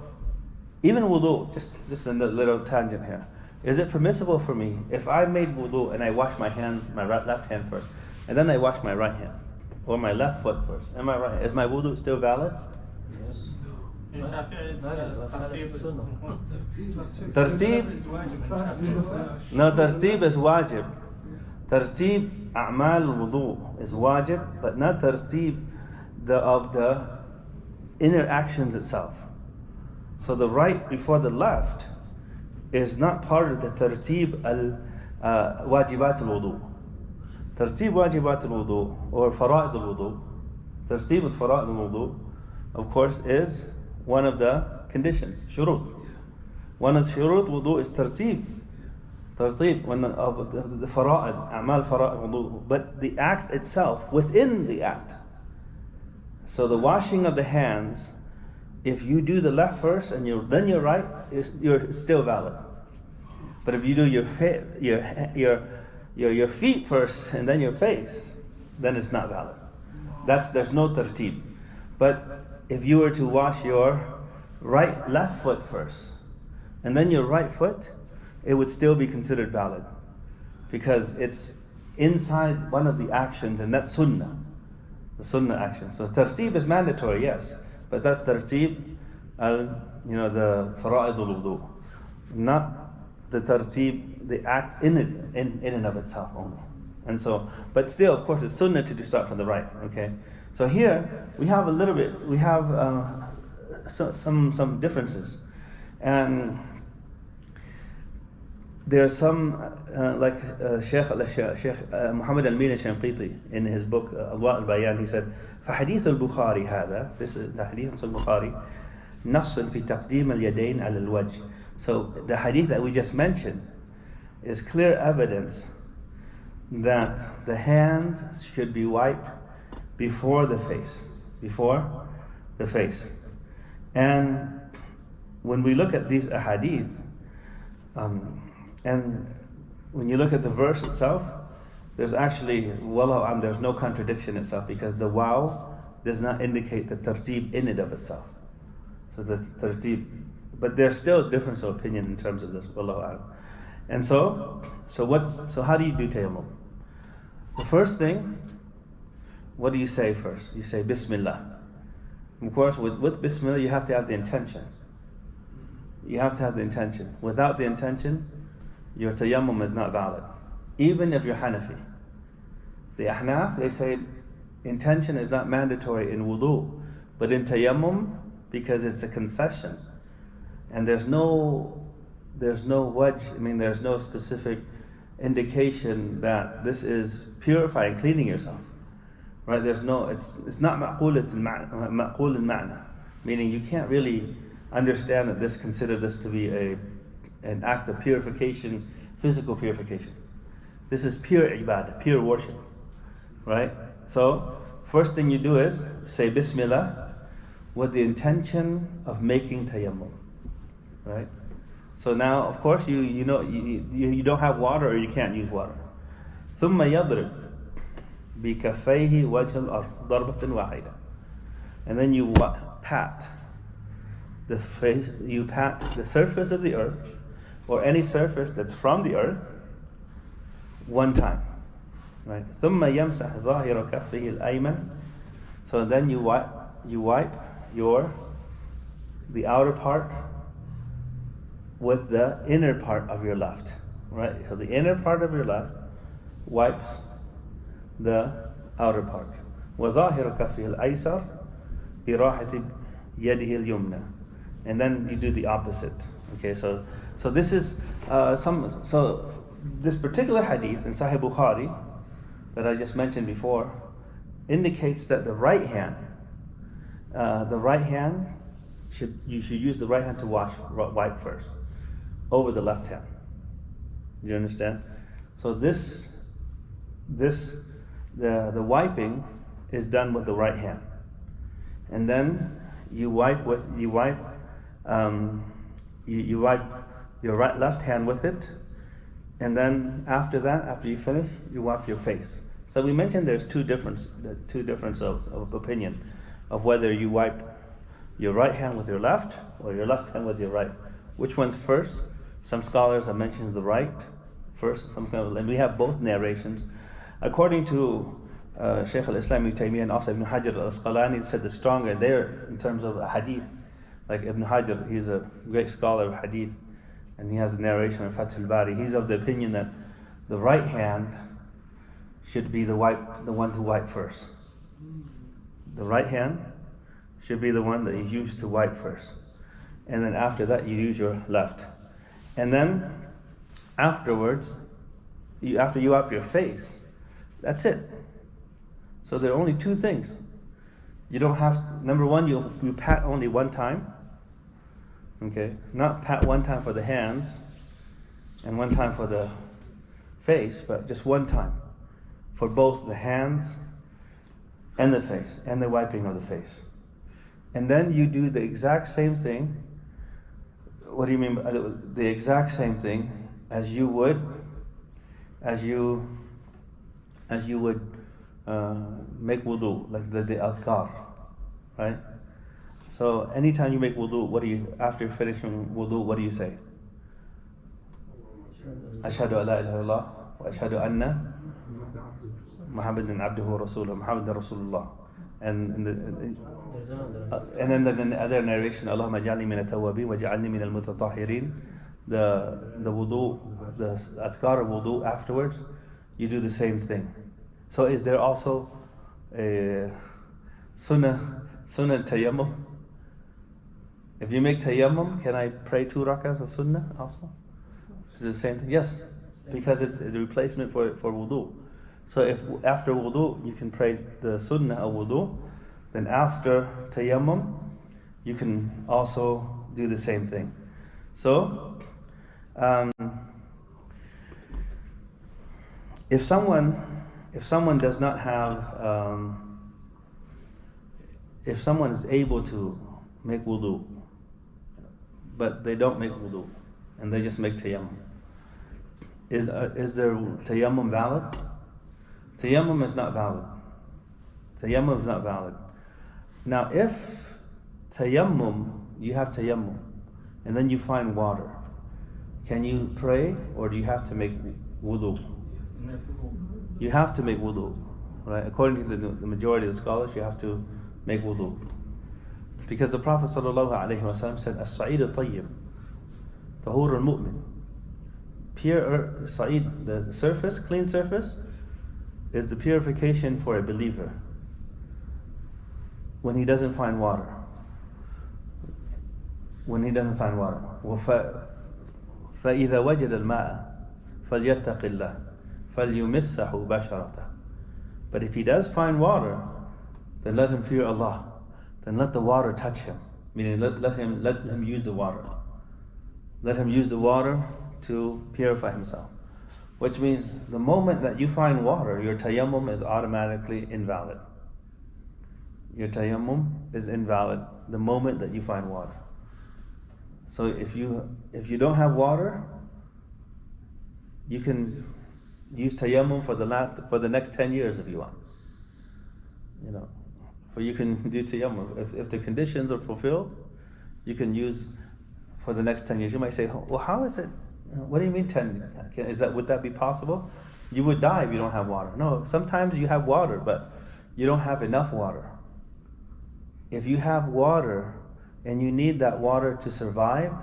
even wudu, just a little tangent here. Is it permissible for me, if I made wudu and I wash my left hand first, and then I wash my right hand, or my left foot first, is my wudu still valid? Yes. In Shafi'i, it's Tartib? No, tartib is wajib. Tartib a'mal wudu is wajib, but not tartib of the inner actions itself. So the right before the left is not part of the tartib wajibat al-wudu. Tartib wajibat al-wudu or fara'id al-wudu, tartib with fara'id al-wudu, of course, is one of the conditions, shurut. One of the shurut wudu is tartib. Tartib, one of the fara'id, a'mal fara'id wudu. But the act itself, within the act. So the washing of the hands, if you do the left first and then your right, you're still valid. But if you do your feet first and then your face, then it's not valid. There's no tartib. But if you were to wash your left foot first and then your right foot, it would still be considered valid because it's inside one of the actions, and that's sunnah, the sunnah action. So tartib is mandatory, yes, but that's tartib the fara'id al-wudu, not the tartib, the act in and of itself only. And so, but still, of course, it's sunnah to start from the right. Okay, so here we have some differences, and there are some like Sheikh Muhammad al-Min al-Shanqiti in his book Umdat Al-Bayan. He said, فحديث البخاري هذا, this is the hadith of Bukhari, نص في تقديم اليدين على الوجه. So the hadith that we just mentioned is clear evidence that the hands should be wiped before the face. And when we look at these ahadith, and when you look at the verse itself, there's actually, wallahu there's no contradiction itself, because the waw does not indicate the tartib in it of itself. So the tartib, but there's still a difference of opinion in terms of this, wallahu a'lam. And so how do you do tayammum? The first thing, what do you say first? You say Bismillah. Of course, with Bismillah, you have to have the intention. You have to have the intention. Without the intention, your tayammum is not valid. Even if you're Hanafi. The Ahnaf, they say intention is not mandatory in wudu, but in tayammum, because it's a concession. And there's no wajh, there's no specific indication that this is purifying, cleaning yourself. Right? It's not ma'qul al-ma'na, meaning you can't really understand that consider this to be an act of purification, physical purification. This is pure ibadah, pure worship. Right? So, first thing you do is say Bismillah with the intention of making tayammum. Right? So now, of course, you don't have water or you can't use water. ثم يضرب بكفيه وجه الأرض ضربة واحدة. And then you pat the face, you pat the surface of the earth, or any surface that's from the earth, one time. Right? ثم يمسح ظاهر كفه الأيمن. So then you wipe the outer part with the inner part of your left. Right? So the inner part of your left wipes the outer part. وظاهر كفه الأيسر براحة يده اليمنى. And then you do the opposite. Okay, so this is this particular hadith in Sahih Bukhari that I just mentioned before indicates that the right hand you should use the right hand to wipe first over the left hand. Do you understand? So the wiping is done with the right hand, and then you wipe your left hand with it, and then after you finish, you wipe your face. So we mentioned there's two difference of opinion of whether you wipe your right hand with your left or your left hand with your right. Which one's first? Some scholars have mentioned the right first, and we have both narrations. According to Shaykh al-Islam Ibn Taymiyyah and also Ibn Hajar al-Asqalani, said the stronger there in terms of a hadith like Ibn Hajar, he's a great scholar of hadith, and he has a narration in Fath-al-Bari. He's of the opinion that the right hand should be the one to wipe first. The right hand should be the one that you use to wipe first. And then after that, you use your left. And then afterwards, after you wipe your face, that's it. So there are only two things. You don't have, number one, you pat only one time. Okay? Not pat one time for the hands and one time for the face, but just one time for both the hands and the face and the wiping of the face. And then you do the exact same thing. What do you mean by the exact same thing as you would make wudu, like the adhkar, right? So anytime you make wudu, after finishing wudu, what do you say? Ashhadu an la ilaha illallah wa ashhadu anna Muhammadan abduhu wa rasuluhu, Muhammadan Rasulullah. And then the other narration, Allahumma ja'alni min at-tawwabin wa ja'alni min al-mutatahhirin. The wudu, the adhkar of wudu afterwards, you do the same thing. So is there also a sunnah tayammum? If you make tayammum, can I pray 2 rakahs of sunnah also? Is it the same thing? Yes, because it's the replacement for wudu. So if after wudu you can pray the sunnah of wudu, then after tayammum you can also do the same thing. So if someone does not have, if someone is able to make wudu, but they don't make wudu, and they just make tayammum, is their tayammum valid? Tayammum is not valid. Tayammum is not valid. Now, if you have tayammum, and then you find water, can you pray, or do you have to make wudu? You have to make wudu, right? According to the majority of the scholars, you have to make wudu. Because the Prophet ﷺ said, As-sa'id al-tayyib, tahur al-mu'min. Pure sa'id, the surface, clean surface, is the purification for a believer when he doesn't find water. When he doesn't find water. فَإِذَا وَجَدَ الْمَاءَ فَلْيَتَّقِ اللَّهِ فَلْيُمِسَّهُ بَشَرَتَهُ. But if he does find water, then let him fear Allah. Then let the water touch him. Meaning let him use the water. Let him use the water to purify himself. Which means the moment that you find water, your tayammum is automatically invalid. Your tayammum is invalid the moment that you find water. So if you don't have water, you can use tayammum for the next 10 years if you want. For you can do tayammum. If the conditions are fulfilled, you can use for the next 10 years. You might say, well, how is it? What do you mean 10? Would that be possible? You would die if you don't have water. No, sometimes you have water, but you don't have enough water. If you have water and you need that water to survive,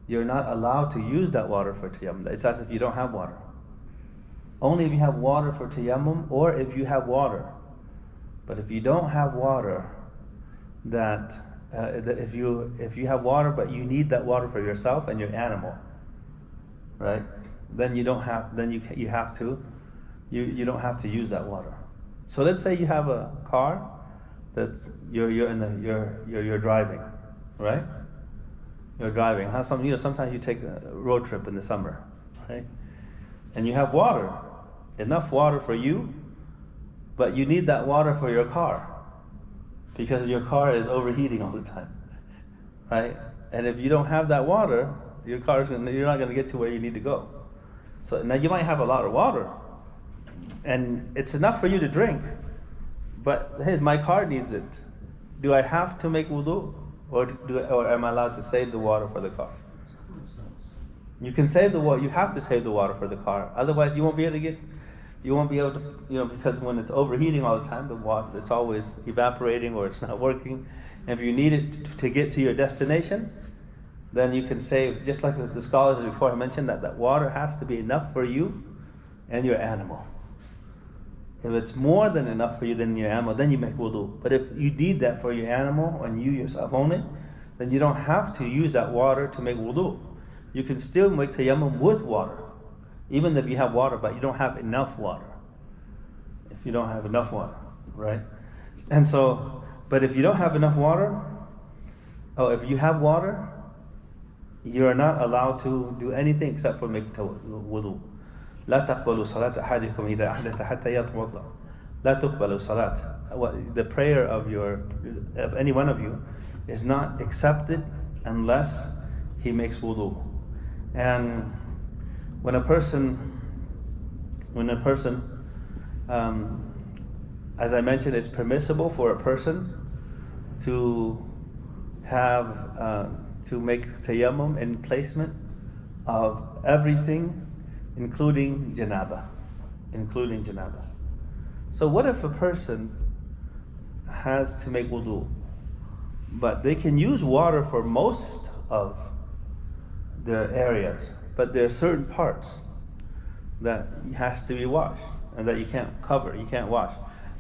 you're not allowed to use that water for tayammum. It's as if you don't have water. Only if you have water for tayammum, or if you have water. But if you don't have water, if you have water but you need that water for yourself and your animal, right? Then you don't have. Then you have to. You don't have to use that water. So let's say you have a car that's you're driving, right? You're driving. Sometimes you take a road trip in the summer, right? And you have water, enough water for you, but you need that water for your car because your car is overheating all the time, right? And if you don't have that water, you're not going to get to where you need to go. So now you might have a lot of water, and it's enough for you to drink, but hey, my car needs it. Do I have to make wudu, or am I allowed to save the water for the car? You can save the water. You have to save the water for the car. Otherwise, you won't be able to, because when it's overheating all the time, the water, it's always evaporating or it's not working. And if you need it to get to your destination, then you can say, just like the scholars before I mentioned, that water has to be enough for you and your animal. If it's more than enough for you than your animal, then you make wudu. But if you need that for your animal and you yourself only, then you don't have to use that water to make wudu. You can still make tayammum with water, even if you have water, but you don't have enough water. If you don't have enough water, right? And so, but if you don't have enough water, if you have water, you are not allowed to do anything except for make wudu. لا تقبلوا صلاة أحدكم إذا أحدث حتى يتوضأ. لا تقبلوا صلاة. The prayer of any one of you is not accepted unless he makes wudu. And when a person, as I mentioned, it's permissible for a person to have to make tayammum in placement of everything, including janaba. So what if a person has to make wudu, but they can use water for most of their areas, but there are certain parts that has to be washed and that you can't cover, you can't wash.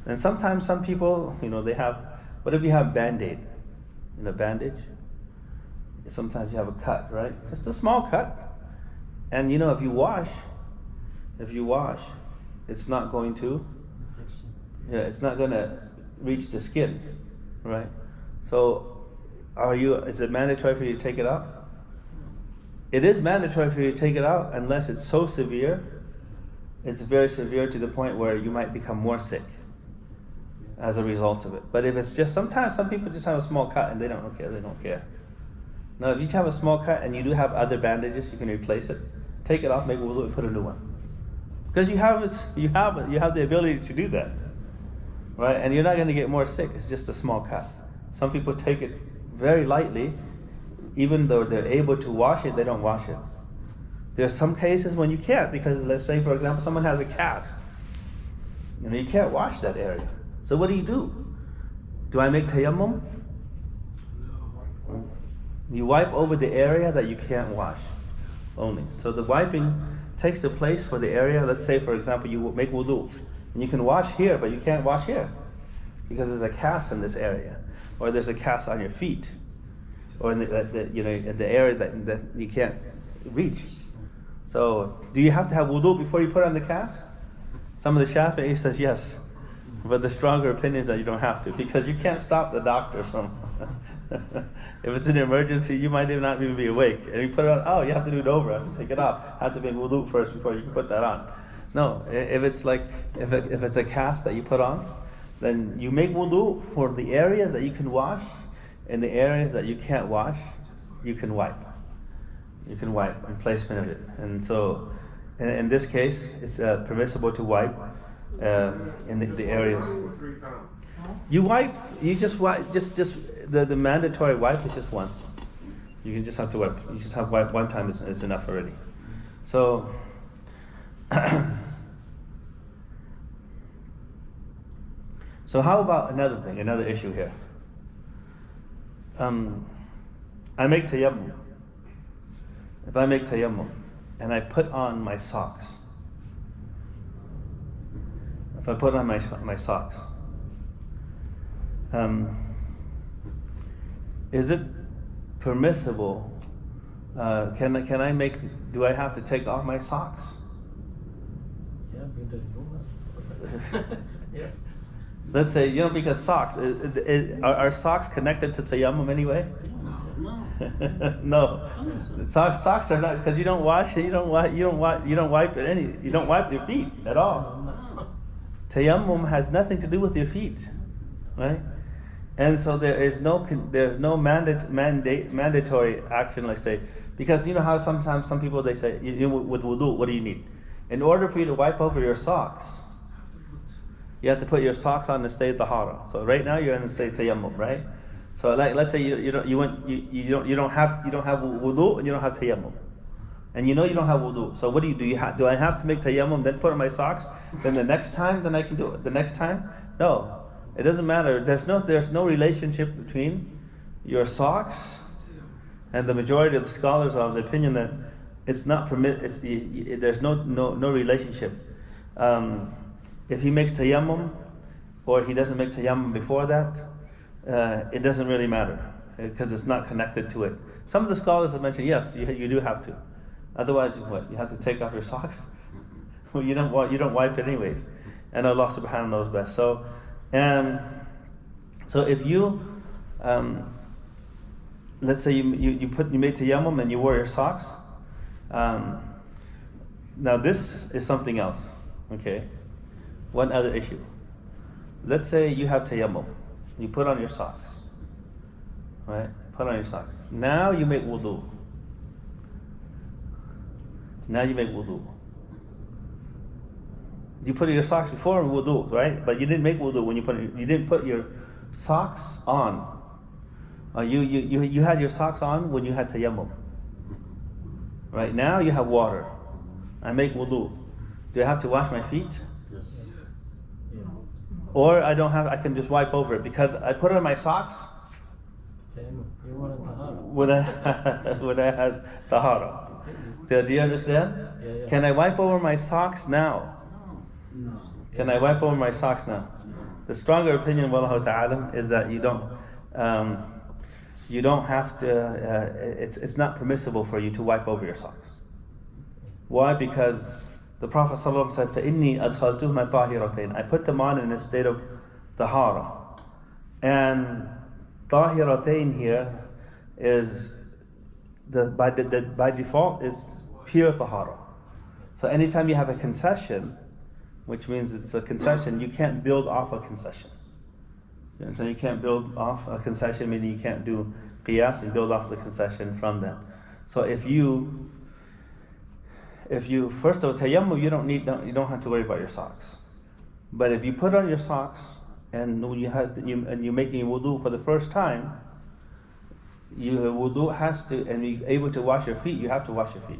And sometimes some people, they have, what if you have Band-Aid, bandage? Sometimes you have a cut, right? Just a small cut. And if you wash, it's not going to, it's not going to reach the skin, right? So, is it mandatory for you to take it out? It is mandatory for you to take it out unless it's so severe, it's very severe to the point where you might become more sick as a result of it. But if it's just, sometimes some people just have a small cut and they don't care. Now, if you have a small cut and you do have other bandages, you can replace it. Take it off, make wudu, and put a new one. Because you have the ability to do that, right? And you're not going to get more sick. It's just a small cut. Some people take it very lightly, even though they're able to wash it, they don't wash it. There are some cases when you can't, because let's say, for example, someone has a cast. You can't wash that area. So what do? Do I make tayammum? No. You wipe over the area that you can't wash only. So the wiping takes the place for the area. Let's say, for example, you make wudu, and you can wash here, but you can't wash here because there's a cast in this area, or there's a cast on your feet, or in the area that you can't reach. So, do you have to have wudu before you put on the cast? Some of the Shafi'i says yes, but the stronger opinion is that you don't have to, because you can't stop the doctor from. If it's an emergency, you might not even be awake, and you put it on. You have to do it over. You have to take it off. You have to make wudu first before you can put that on. No, if it's a cast that you put on, then you make wudu for the areas that you can wash, and the areas that you can't wash, you can wipe. You can wipe in placement of it. And so, in this case, it's permissible to wipe in the areas. You wipe. You just wipe. Just the mandatory wipe is just once. You just have to wipe. You just have wipe one time is enough already. So. So how about another issue here? I make tayammum. If I make tayammum and I put on my socks, my socks, is it permissible? Do I have to take off my socks? Yeah, because yes. Let's say, because socks, are socks connected to tayammum anyway? No. Socks are not, because you don't wash it, you don't wipe you don't wipe your feet at all. Tayammum has nothing to do with your feet, right? And so there's no mandatory action, let's say, because you know how sometimes some people they say with wudu, what do you need? In order for you to wipe over your socks, you have to put your socks on to stay tahara. So right now you're in the state tayammum, right? So let's say you don't have wudu and you don't have tayammum, and you don't have wudu. So what do? Do I have to make tayammum then put on my socks? Then the next time, then I can do it. The next time, no. It doesn't matter. There's no relationship between your socks, and the majority of the scholars are of the opinion that it's not there's no relationship. If he makes tayammum or he doesn't make tayammum before that, it doesn't really matter because it's not connected to it. Some of the scholars have mentioned, yes, you do have to. Otherwise, what? You have to take off your socks? Well, you don't wipe it anyways. And Allah subhanahu knows best. So if you, let's say you made tayammum and you wore your socks. Now this is something else. Okay, one other issue. Let's say you have tayammum. You put on your socks. Right? Put on your socks. Now you make wudu. You put your socks before wudu, right? But you didn't make wudu when you didn't put your socks on. You had your socks on when you had tayammum. Right now you have water. I make wudu. Do I have to wash my feet? Yes. Or I can just wipe over it because I put on my socks when I had tahara. Do you understand? Yeah. Can I wipe over my socks now? No. Can I wipe over my socks now? The stronger opinion, wallahu ta'ala, is that you don't have to. It's not permissible for you to wipe over your socks. Why? Because the Prophet ﷺ said, فَإِنِّي أَدْخَلْتُهُمَا طَاهِرَتَيْنِ I put them on in a state of tahara. And طَاهِرَتَيْن here is by default is pure tahara. So anytime you have a concession, which means it's a concession, you can't build off a concession. So you can't build off a concession, meaning you can't do qiyas and build off the concession from that. So if you first of all, tayammum, you don't have to worry about your socks. But if you put on your socks and you're making wudu for the first time, your wudu has to, and you're able to wash your feet, you have to wash your feet.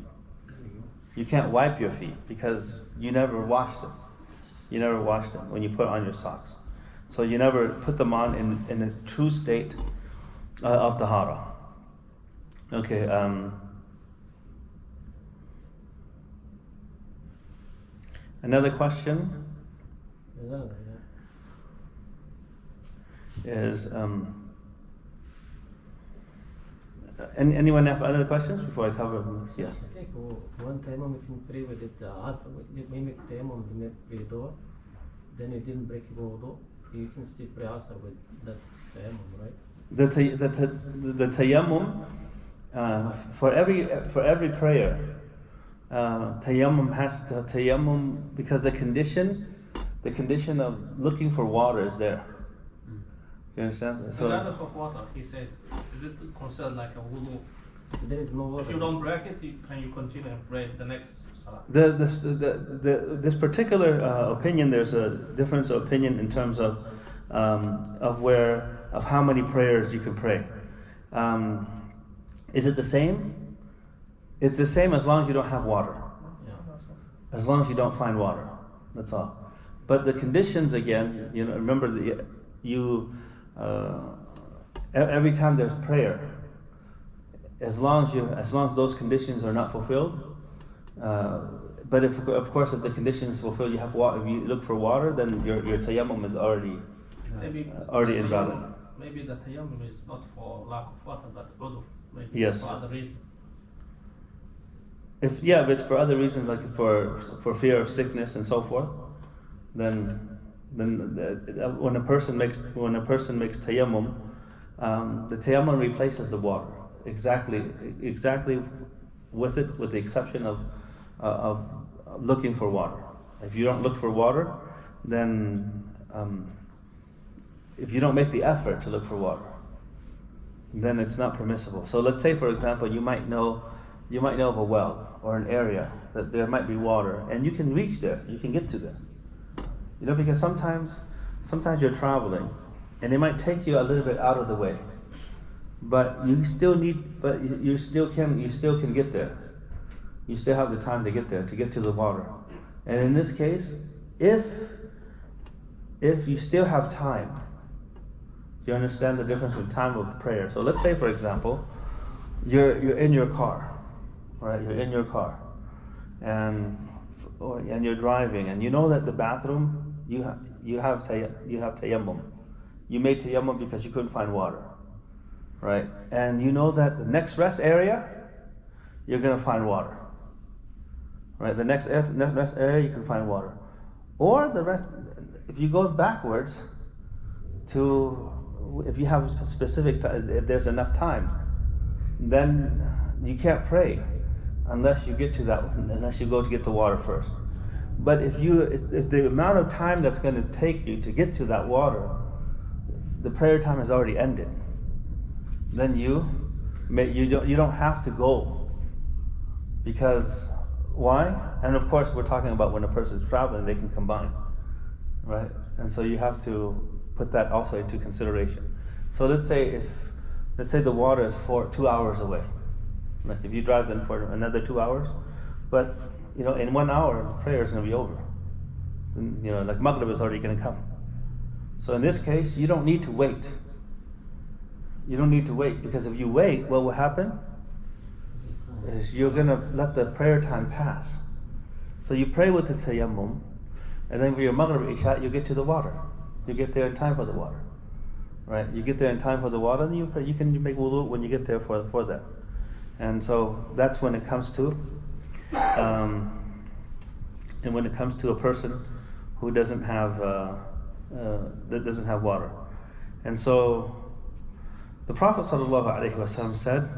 You can't wipe your feet because you never washed them. You never washed them when you put on your socks. So you never put them on in a true state of tahara. Okay. Another question is, anyone have other questions before I cover them? Yes. I think one tayammum, if you pray with it, we make tayammum, we pray door, then you didn't break your wudu, you can still pray asr with that tayammum, right? The tayammum, for every prayer, tayammum because the condition of looking for water is there. You understand? Regardless of water, he said, is it considered like a wudu? There is no water. If you don't break it, can you continue and pray the next salah? This particular opinion, there's a difference of opinion in terms of how many prayers you can pray. Is it the same? It's the same as long as you don't have water. As long as you don't find water, that's all. But the conditions again, remember every time there's prayer, as long as those conditions are not fulfilled. But if the conditions fulfilled, you have water. If you look for water, then your tayammum is already invalid. Maybe the tayammum is not for lack of water, but maybe Yes. for other reason. If it's for other reasons, like for fear of sickness and so forth, then when a person makes tayammum, the tayammum replaces the water exactly with the exception of looking for water. If you don't look for water, then if you don't make the effort to look for water, then it's not permissible. So let's say, for example, you might know of a well or an area that there might be water, and you can reach there, you can get to there. Because sometimes you're traveling, and it might take you a little bit out of the way, but you still can get there. You still have the time to get there, to get to the water. And in this case, if if you still have time, do you understand the difference with time of prayer? So let's say, for example, you're in your car, right? You're in your car, and you're driving, and you know that the bathroom you have tayammum. You made tayammum because you couldn't find water, right? And you know that the next rest area you're gonna find water, right? The next rest area you can find water, or the rest. If you go backwards to, if you have a specific time, if there's enough time, then you can't pray unless you get to that one, unless you go to get the water first. But if the amount of time that's going to take you to get to that water, the prayer time has already ended, then you don't have to go. Because why? And of course we're talking about when a person's traveling, they can combine, right? And so you have to put that also into consideration. So let's say the water is 2 hours away. Like if you drive then for another 2 hours, but in 1 hour the prayer is going to be over. And, like Maghrib is already going to come. So in this case, you don't need to wait. You don't need to wait, because if you wait, what will happen is you're going to let the prayer time pass. So you pray with the tayammum, and then for your Maghrib Isha, you get to the water. You get there in time for the water, right? You get there in time for the water, and you can make wudu when you get there for that. And so that's when it comes to, and when it comes to a person who doesn't have water. And so the Prophet ﷺ said,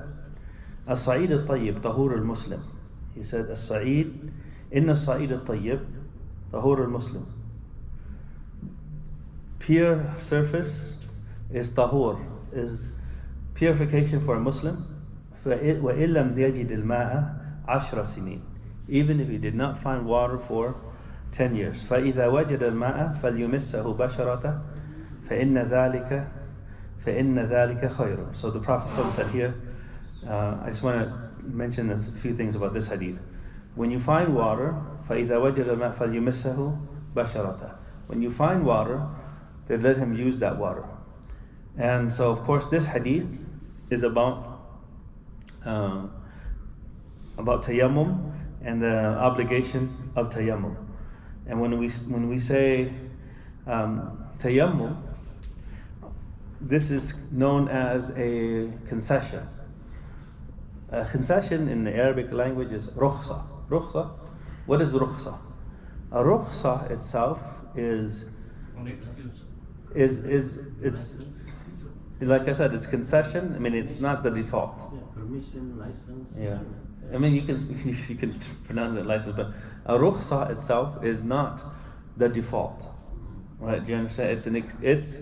"As-sa'id al-tayyib tahur al-muslim." He said, "As-sa'id, inna as-sa'id al-tayyib tahur al-muslim." Pure surface is tahur, is purification for a Muslim. وَإِن لَمْ يَجِدِ الْمَاءَ 10 سِنِينَ. Even if he did not find water for 10 years. فَإِذَا وَجَدَ الْمَاءَ فَلْيُمِسَّهُ بَشَرَةً فَإِنَّ ذَلِكَ خَيْرٌ. So the Prophet said here, I just want to mention a few things about this hadith. When you find water, فَإِذَا وَجَدَ الْمَاءَ فَلْيُمِسَّهُ بَشَرَةً. When you find water, then let him use that water. And so of course this hadith is about tayammum and the obligation of tayammum. And when we say tayammum, this is known as a concession. A concession in the Arabic language is rukhsa. Rukhsa. What is rukhsa? A rukhsa itself is it's like I said, it's concession. I mean, it's not the default. Yeah, permission, license. Yeah, I mean, you can pronounce it license, but a rukhsa itself is not the default, right? Do you understand? It's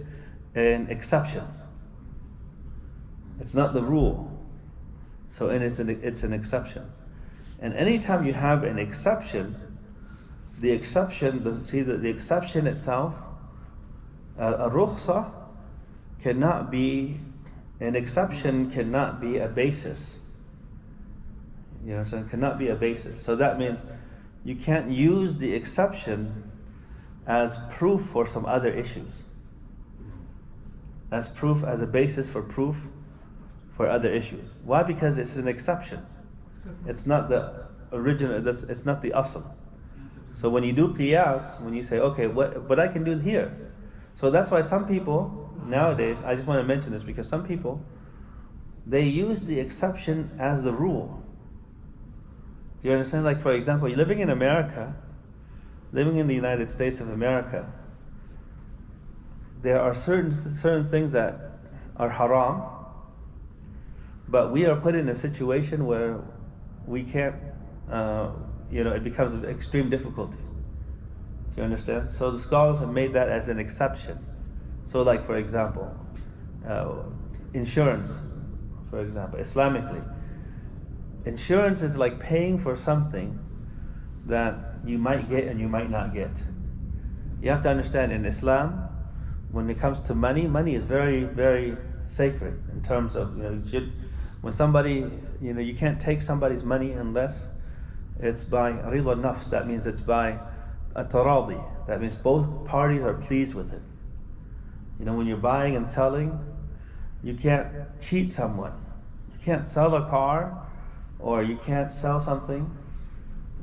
an exception. It's not the rule. So, and it's an exception. And anytime you have an exception, the exception itself, a rukhsa cannot be, an exception cannot be a basis. You know what I'm saying? Cannot be a basis. So that means you can't use the exception as proof for some other issues. As proof, as a basis for proof for other issues. Why? Because it's an exception. It's not the original, it's not the asl. So when you do qiyas, when you say, okay, what I can do here. So that's why some people nowadays, I just want to mention this because some people, they use the exception as the rule. Do you understand? Like, for example, you're living in America, living in the United States of America, there are certain things that are haram, but we are put in a situation where we can't, it becomes extreme difficulty. Do you understand? So the scholars have made that as an exception. So like, for example, insurance, for example, Islamically. Insurance is like paying for something that you might get and you might not get. You have to understand, in Islam, when it comes to money, money is very, very sacred in terms of, when somebody, you can't take somebody's money unless it's by rida nafs. That means it's by a taradi, That means both parties are pleased with it. You know, when you're buying and selling, you can't cheat someone. You can't sell a car or you can't sell something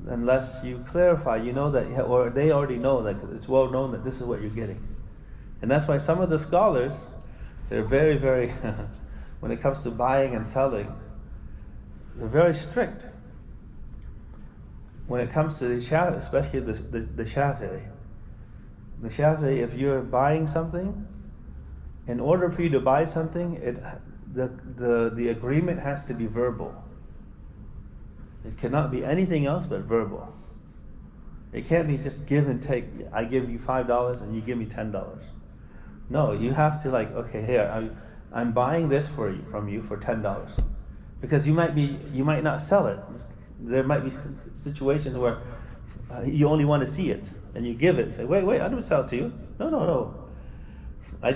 unless you clarify, you know that, or they already know that it's well known that this is what you're getting. And that's why some of the scholars, they're very, very, when it comes to buying and selling, they're very strict. When it comes to the Shafi'i, especially the Shafi'i. The Shafi'i, if you're buying something, in order for you to buy something, the agreement has to be verbal. It cannot be anything else but verbal. It can't be just give and take. I give you $5 and you give me $10. No, you have to like, okay, here, I'm buying this from you for $10. Because you might not sell it. There might be situations where you only want to see it and you give it. Say, wait, I didn't sell it to you. No.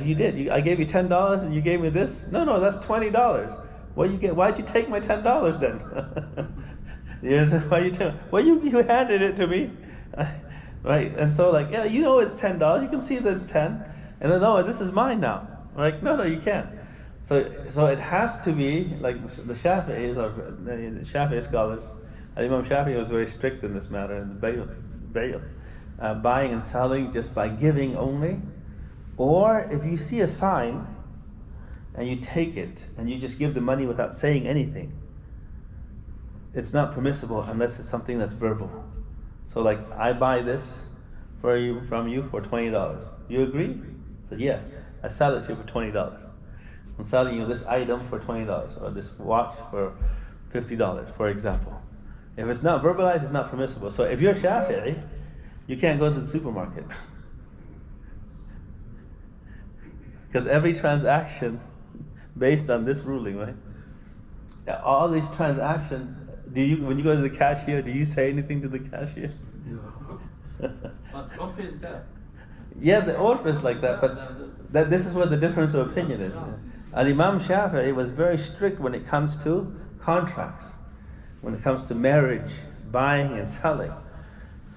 You did. I gave you $10 and you gave me this. No, that's $20. What you get? Why'd you take my $10 then? You understand? Why you tell? Well, you handed it to me, right? And so like, yeah, you know it's $10. You can see that it's 10, and then no, this is mine now. Like, no, you can't. So it has to be like the Shafi'is or the Shafi'i scholars. Imam Shafi'i was very strict in this matter in the buying and selling just by giving only, or if you see a sign and you take it and you just give the money without saying anything, it's not permissible unless it's something that's verbal. So like, I buy this from you for $20. You agree? I said, yeah, I sell it to you for $20. I'm selling you this item for $20 or this watch for $50, for example. If it's not verbalized, it's not permissible. So if you're Shafi'i, you can't go to the supermarket. Because every transaction based on this ruling, right? All these transactions, when you go to the cashier, do you say anything to the cashier? No. But urf is that. Yeah, the urf is like that, but this is where the difference of opinion is. And Imam Shafi'i was very strict when it comes to contracts, when it comes to marriage, buying and selling.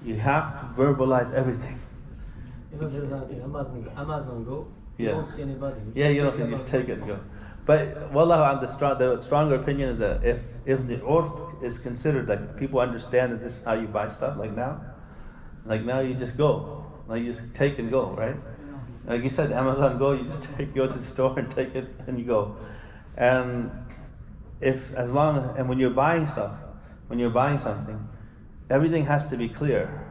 You have to verbalize everything. You know, there's nothing. Amazon Go. Yeah. You don't see anybody. You don't see, you just take it and go. But wallah, the stronger opinion is that if the urf is considered like people understand that this is how you buy stuff, like now you just go, like you just take and go, right? Like you said, Amazon Go, you just go to the store and take it and you go. And when you're buying something, everything has to be clear.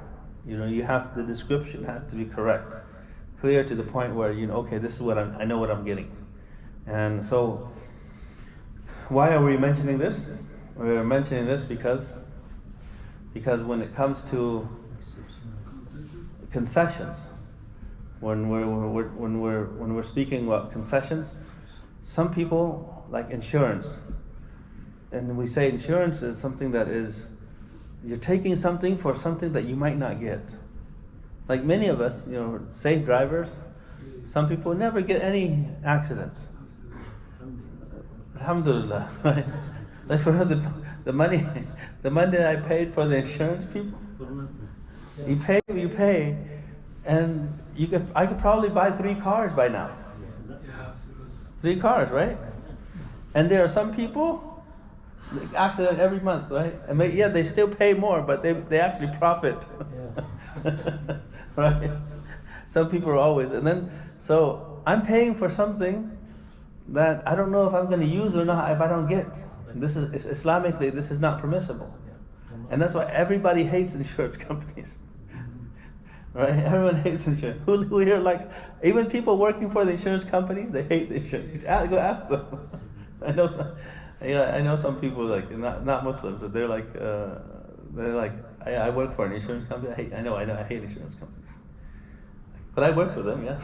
You know, the description has to be correct, clear to the point where okay, this is what I know what I'm getting. And so, why are we mentioning this? We're mentioning this because when it comes to concessions, when we're speaking about concessions, some people like insurance, and we say insurance is something that is you're taking something for something that you might not get. Like many of us, safe drivers, some people never get any accidents. Alhamdulillah, right? Like for the money that I paid for the insurance people, you pay, and I could probably buy 3 cars by now. 3 cars, right? And there are some people, accident every month, right? And they still pay more, but they actually profit. Right? Some people are always, and then so I'm paying for something that I don't know if I'm going to use or not if I don't get. Islamically, this is not permissible. And that's why everybody hates insurance companies. Right? Everyone hates insurance. Who here likes, even people working for the insurance companies, they hate the insurance. Go ask them. I know some people like not Muslims, but they're like I work for an insurance company. I hate insurance companies. But I work for them, yeah.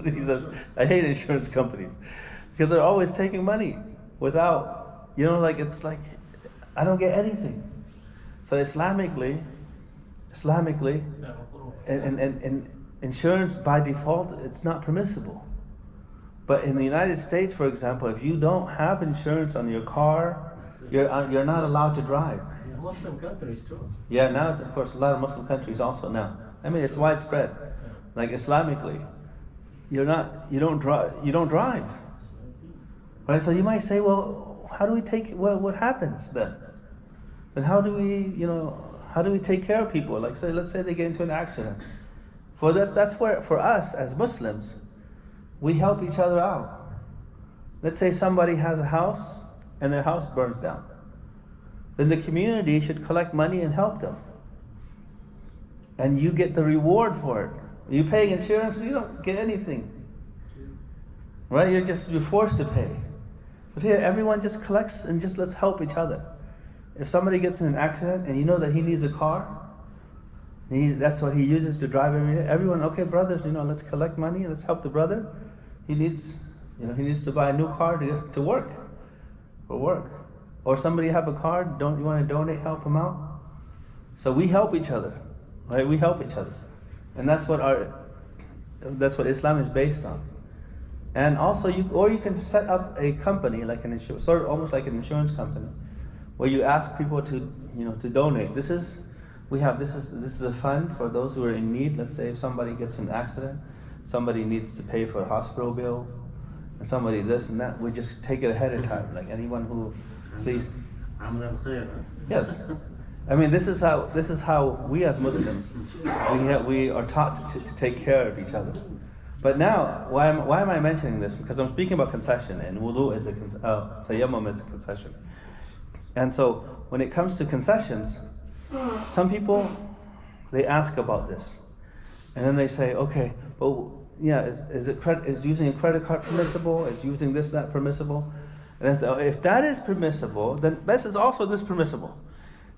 He says, I hate insurance companies because they're always taking money without, it's like I don't get anything. So Islamically, and insurance by default, it's not permissible. But in the United States, for example, if you don't have insurance on your car, you're not allowed to drive. Muslim countries too. Yeah, now of course a lot of Muslim countries also now. I mean, it's widespread. Like Islamically, you don't drive. Right? So you might say, well, how do we what happens then? Then how do we take care of people? Like, let's say they get into an accident. That's where, for us as Muslims, we help each other out. Let's say somebody has a house and their house burns down. Then the community should collect money and help them. And you get the reward for it. You pay insurance, you don't get anything. Right? You're forced to pay. But here, everyone just collects and just let's help each other. If somebody gets in an accident and you know that he needs a car, that's what he uses to drive every day. Everyone, okay, brothers, let's collect money, let's help the brother. He needs to buy a new car to work, for work. Or somebody have a car, you want to donate, help him out? So we help each other, right? We help each other. And that's what Islam is based on. And also, you can set up a company, like almost like an insurance company, where you ask people to donate. This is a fund for those who are in need. Let's say if somebody gets in an accident, somebody needs to pay for a hospital bill, and somebody this and that. We just take it ahead of time. Like anyone who, please. Yes. I mean, this is how we as Muslims, we are taught to take care of each other. But now, why am I mentioning this? Because I'm speaking about concession, and wudu is tayammum is a concession. And so, when it comes to concessions, some people, they ask about this. And then they say, okay, well, yeah, is using a credit card permissible? Is using that permissible? And if that is permissible, then this is also permissible.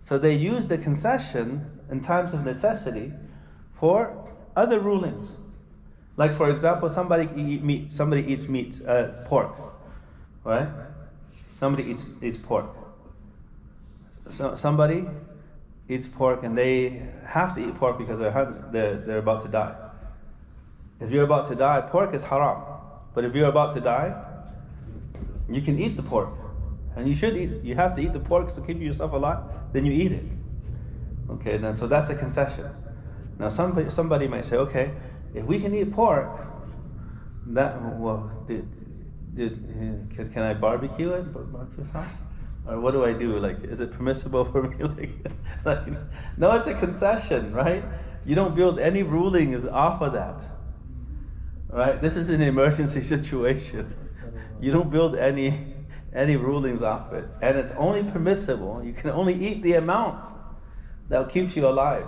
So they use the concession in times of necessity for other rulings. Like, for example, somebody eats meat, pork, right? Somebody eats pork. So somebody eats pork and they have to eat pork because they're about to die. If you're about to die, pork is haram. But if you're about to die, you can eat the pork. And you should eat. You have to eat the pork to keep yourself alive. Then you eat it. Okay. So that's a concession. Now somebody might say, okay, if we can eat pork, can I barbecue it? Barbecue sauce? Or what do I do? Like, is it permissible for me? No, it's a concession, right? You don't build any rulings off of that, right? This is an emergency situation. You don't build any rulings off it, and it's only permissible. You can only eat the amount that keeps you alive,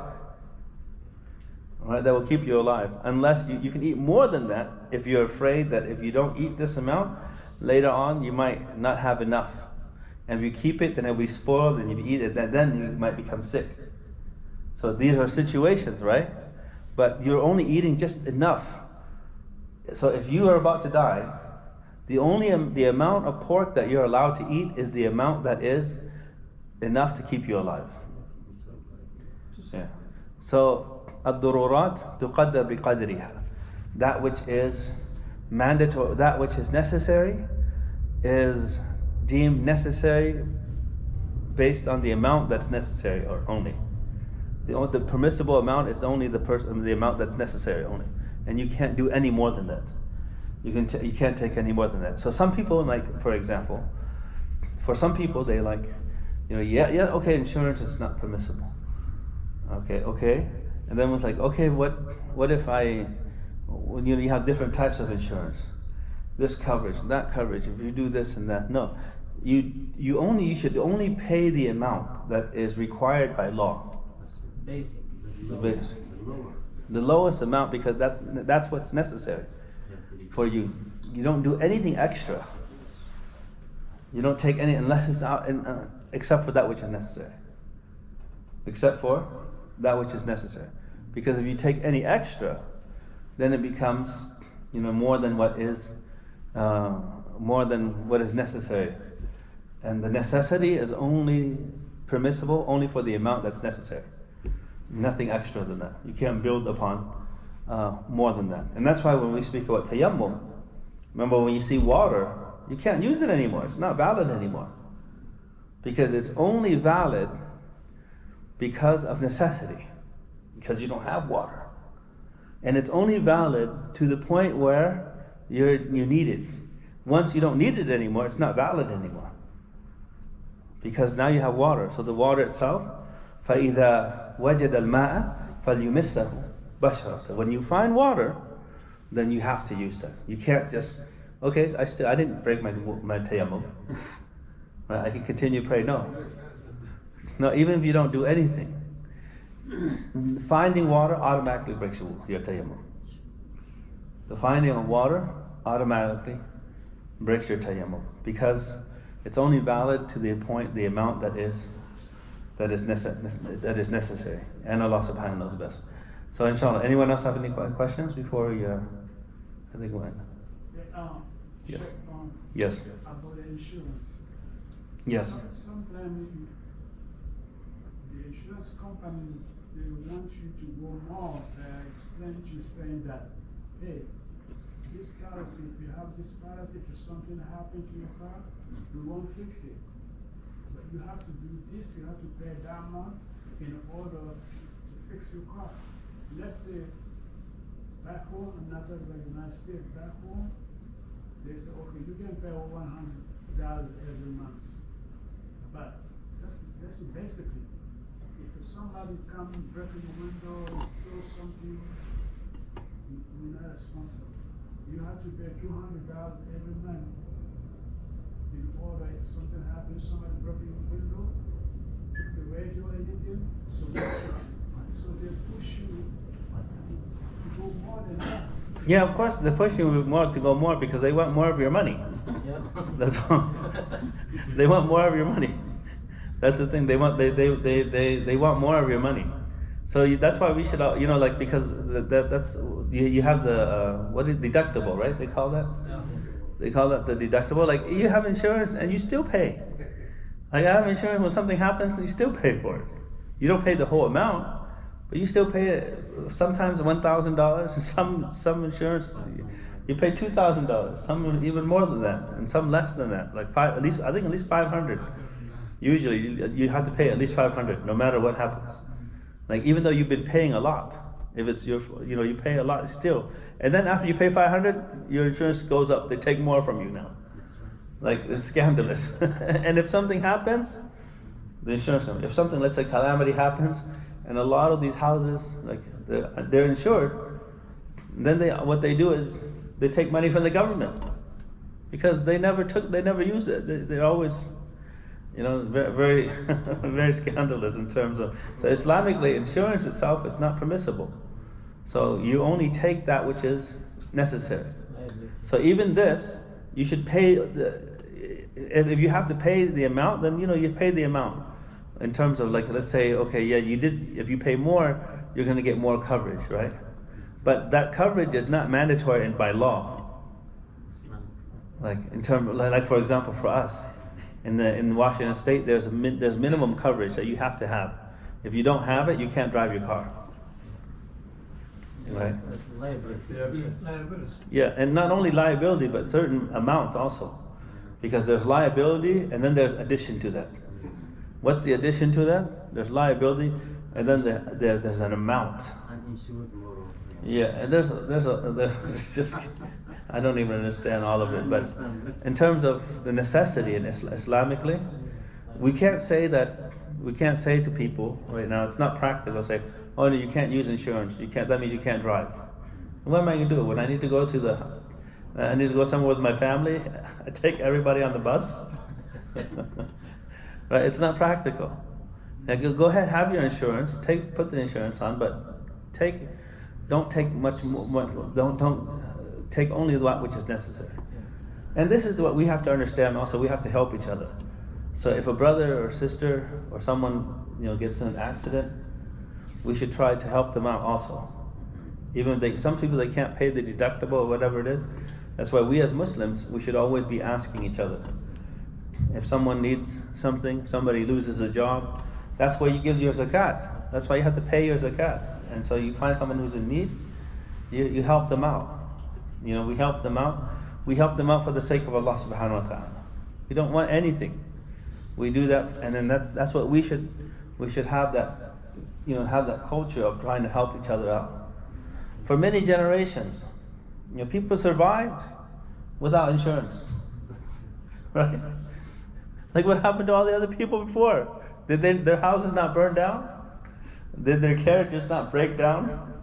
right? That will keep you alive, unless you can eat more than that if you're afraid that if you don't eat this amount, later on you might not have enough. And if you keep it, then it'll be spoiled, and if you eat it, then you might become sick. So these are situations, right? But you're only eating just enough. So if you are about to die, the amount of pork that you're allowed to eat is the amount that is enough to keep you alive. Yeah. So ad-dururat tuqaddar biqadriha. That which is mandatory, that which is necessary, is deemed necessary based on the amount that's necessary, or only. The permissible amount is only the amount that's necessary only, and you can't do any more than that. You can't take any more than that. So some people, like, for example, for some people they like, okay, insurance is not permissible. Okay, and then it's like, okay, what if you have different types of insurance, this coverage, that coverage. If you do this and that, no. You should only pay the amount that is required by law. Basic. The lowest amount, because that's what's necessary for you. You don't do anything extra. You don't take any unless it's out except for that which is necessary. Except for that which is necessary. Because if you take any extra, then it becomes more than what is necessary. And the necessity is only permissible only for the amount that's necessary. Nothing extra than that. You can't build upon more than that. And that's why when we speak about tayammum, remember when you see water, you can't use it anymore. It's not valid anymore. Because it's only valid because of necessity. because you don't have water. And it's only valid to the point where you need it. Once you don't need it anymore, it's not valid anymore. Because now you have water. So the water itself, فَإِذَا وَجَدَ الْمَاءَ فَلْيُمِسَّهُ بَشَرَةً. When you find water, then you have to use that. You can't just, okay, I didn't break my tayammum. Right? I can continue to pray. No, even if you don't do anything, finding water automatically breaks your tayammum. The finding of water automatically breaks your tayammum because it's only valid to the point, the amount that is necessary. And Allah subhanahu knows best. So inshallah, anyone else have any questions before we, I think we'll end. Yes. Yes. About the insurance. Yes. Sometimes the insurance company, they want you to go more. They explain to you saying that, hey, this policy, if you have this policy, if something happens to your car, we won't fix it. But you have to do this, you have to pay that amount in order to fix your car. Let's say, back home, I'm not talking about the United States, back home, they say, okay, you can pay $100 every month. But that's basically, if somebody comes and breaks the window and steals something, you're not responsible. You have to pay $200 every month in order if something happens, somebody broke your window, took the radio, anything, so they fix it. So they push you to go more than that. Yeah, of course, they push you more to go more because they want more of your money. That's all. They want more of your money. That's the thing. They want more of your money. So that's why we should, like, because that's you have the deductible, right? They call that. They call that the deductible. Like you have insurance and you still pay. Like I have insurance when something happens, you still pay for it. You don't pay the whole amount, but you still pay it. Sometimes $1,000. Some insurance you pay $2,000. Some even more than that, and some less than that. Like at least $500. Usually you have to pay at least $500, no matter what happens. Like even though you've been paying a lot, if it's your, you pay a lot still, and then after you pay $500, your insurance goes up. They take more from you now. Like it's scandalous. And if something happens, the insurance company. If something, let's say calamity happens, and a lot of these houses, like they're insured, then what they do is they take money from the government because they never use it. They're always, very, very, very scandalous in terms of. So Islamically, insurance itself is not permissible. So you only take that which is necessary. So even this, you should pay. If you have to pay the amount, then you pay the amount. In terms of, like, let's say, okay, yeah, you did. If you pay more, you're going to get more coverage, right? But that coverage is not mandatory by law. Like in terms, like for example, for us. In Washington State, there's minimum coverage that you have to have. If you don't have it, you can't drive your car. Right? Yeah, and not only liability, but certain amounts also, because there's liability and then there's addition to that. What's the addition to that? There's liability, and then there's an amount. Yeah, and there's it's just. I don't even understand all of it, but in terms of the necessity in Islamically, we can't say to people right now, it's not practical, say, oh no, you can't use insurance, that means you can't drive. And what am I going to do? When I need to go I need to go somewhere with my family, I take everybody on the bus? Right? It's not practical. Like, go ahead, have your insurance, put the insurance on, but don't take much more, don't take only that which is necessary. And this is what we have to understand also. We have to help each other. So if a brother or sister or someone gets in an accident, we should try to help them out also. Even if some people, they can't pay the deductible or whatever it is. That's why we as Muslims, we should always be asking each other. If someone needs something, somebody loses a job, that's why you give your zakat. That's why you have to pay your zakat. And so you find someone who's in need, you help them out. We help them out. We help them out for the sake of Allah subhanahu wa ta'ala. We don't want anything. We do that, and then that's what we should have, that have that culture of trying to help each other out. For many generations, people survived without insurance, right? Like what happened to all the other people before? Did their houses not burn down? Did their carriages not break down?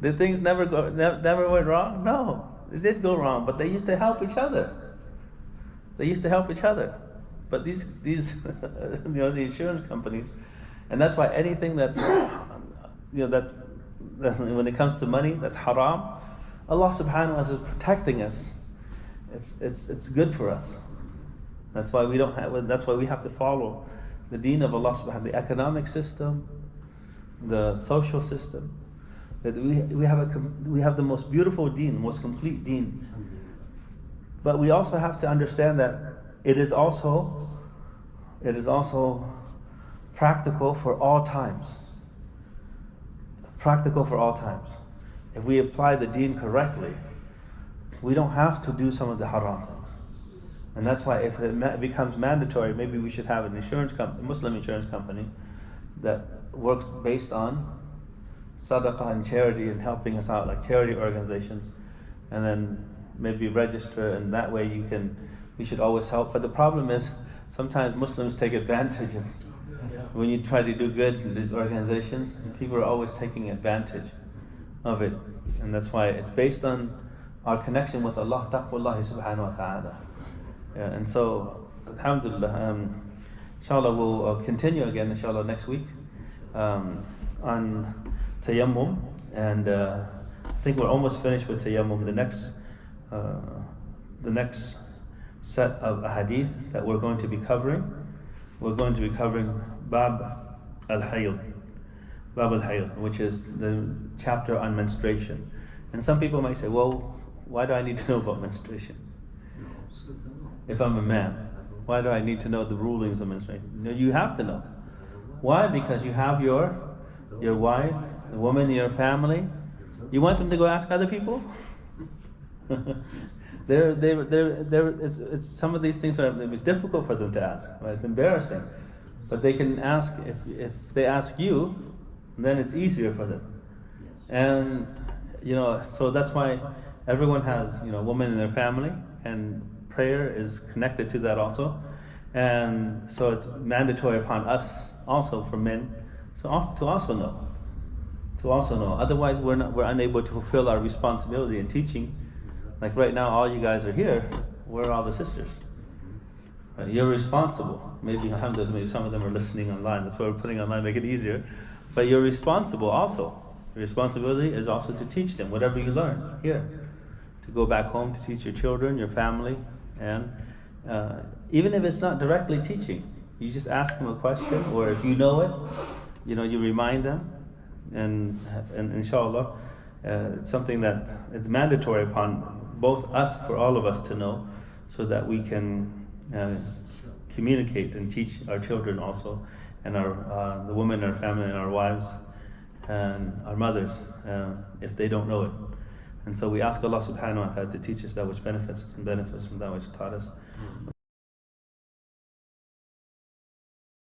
Did things never went wrong? No, it did go wrong, but they used to help each other. But these the insurance companies, and that's why anything that's that when it comes to money that's haram, Allah subhanahu wa ta'ala is protecting us. It's good for us. That's why we have to follow the deen of Allah subhanahu wa ta'ala, the economic system, the social system. That we have the most beautiful deen, most complete deen. But we also have to understand that it is also practical for all times. Practical for all times. If we apply the deen correctly, we don't have to do some of the haram things. And that's why if it becomes mandatory, maybe we should have a Muslim insurance company that works based on sadaqah and charity and helping us out, like charity organizations, and then maybe register, and that way we should always help. But the problem is sometimes Muslims take advantage of when you try to do good in these organizations, people are always taking advantage of it. And that's why it's based on our connection with Allah, taqwallahi subhanahu wa ta'ala. Yeah, and so, alhamdulillah, inshallah we'll continue again, inshallah, next week on Tayammum, and I think we're almost finished with Tayammum. The next set of ahadith that we're going to be covering Bab Al-Hayd, which is the chapter on menstruation. And some people might say, well, why do I need to know about menstruation? If I'm a man, why do I need to know the rulings of menstruation? No, you have to know. Why? Because you have your wife, the woman in your family. You want them to go ask other people? It's some of these things it's difficult for them to ask. Right? It's embarrassing, but they can ask. If they ask you, then it's easier for them. And so that's why everyone has women in their family, and prayer is connected to that also. And so it's mandatory upon us also, for men, to also know. Otherwise, we're unable to fulfill our responsibility in teaching. Like right now, all you guys are here. Where are all the sisters? You're responsible. Maybe some of them are listening online. That's why we're putting online, make it easier. But you're responsible also. Your responsibility is also to teach them whatever you learn here. To go back home to teach your children, your family, and even if it's not directly teaching, you just ask them a question, or if you know it, you remind them, and inshallah, it's something that it's mandatory upon both us, for all of us to know, so that we can communicate and teach our children also, and the women in our family, and our wives, and our mothers, if they don't know it. And so we ask Allah subhanahu wa ta'ala to teach us that which benefits us and benefits from that which taught us.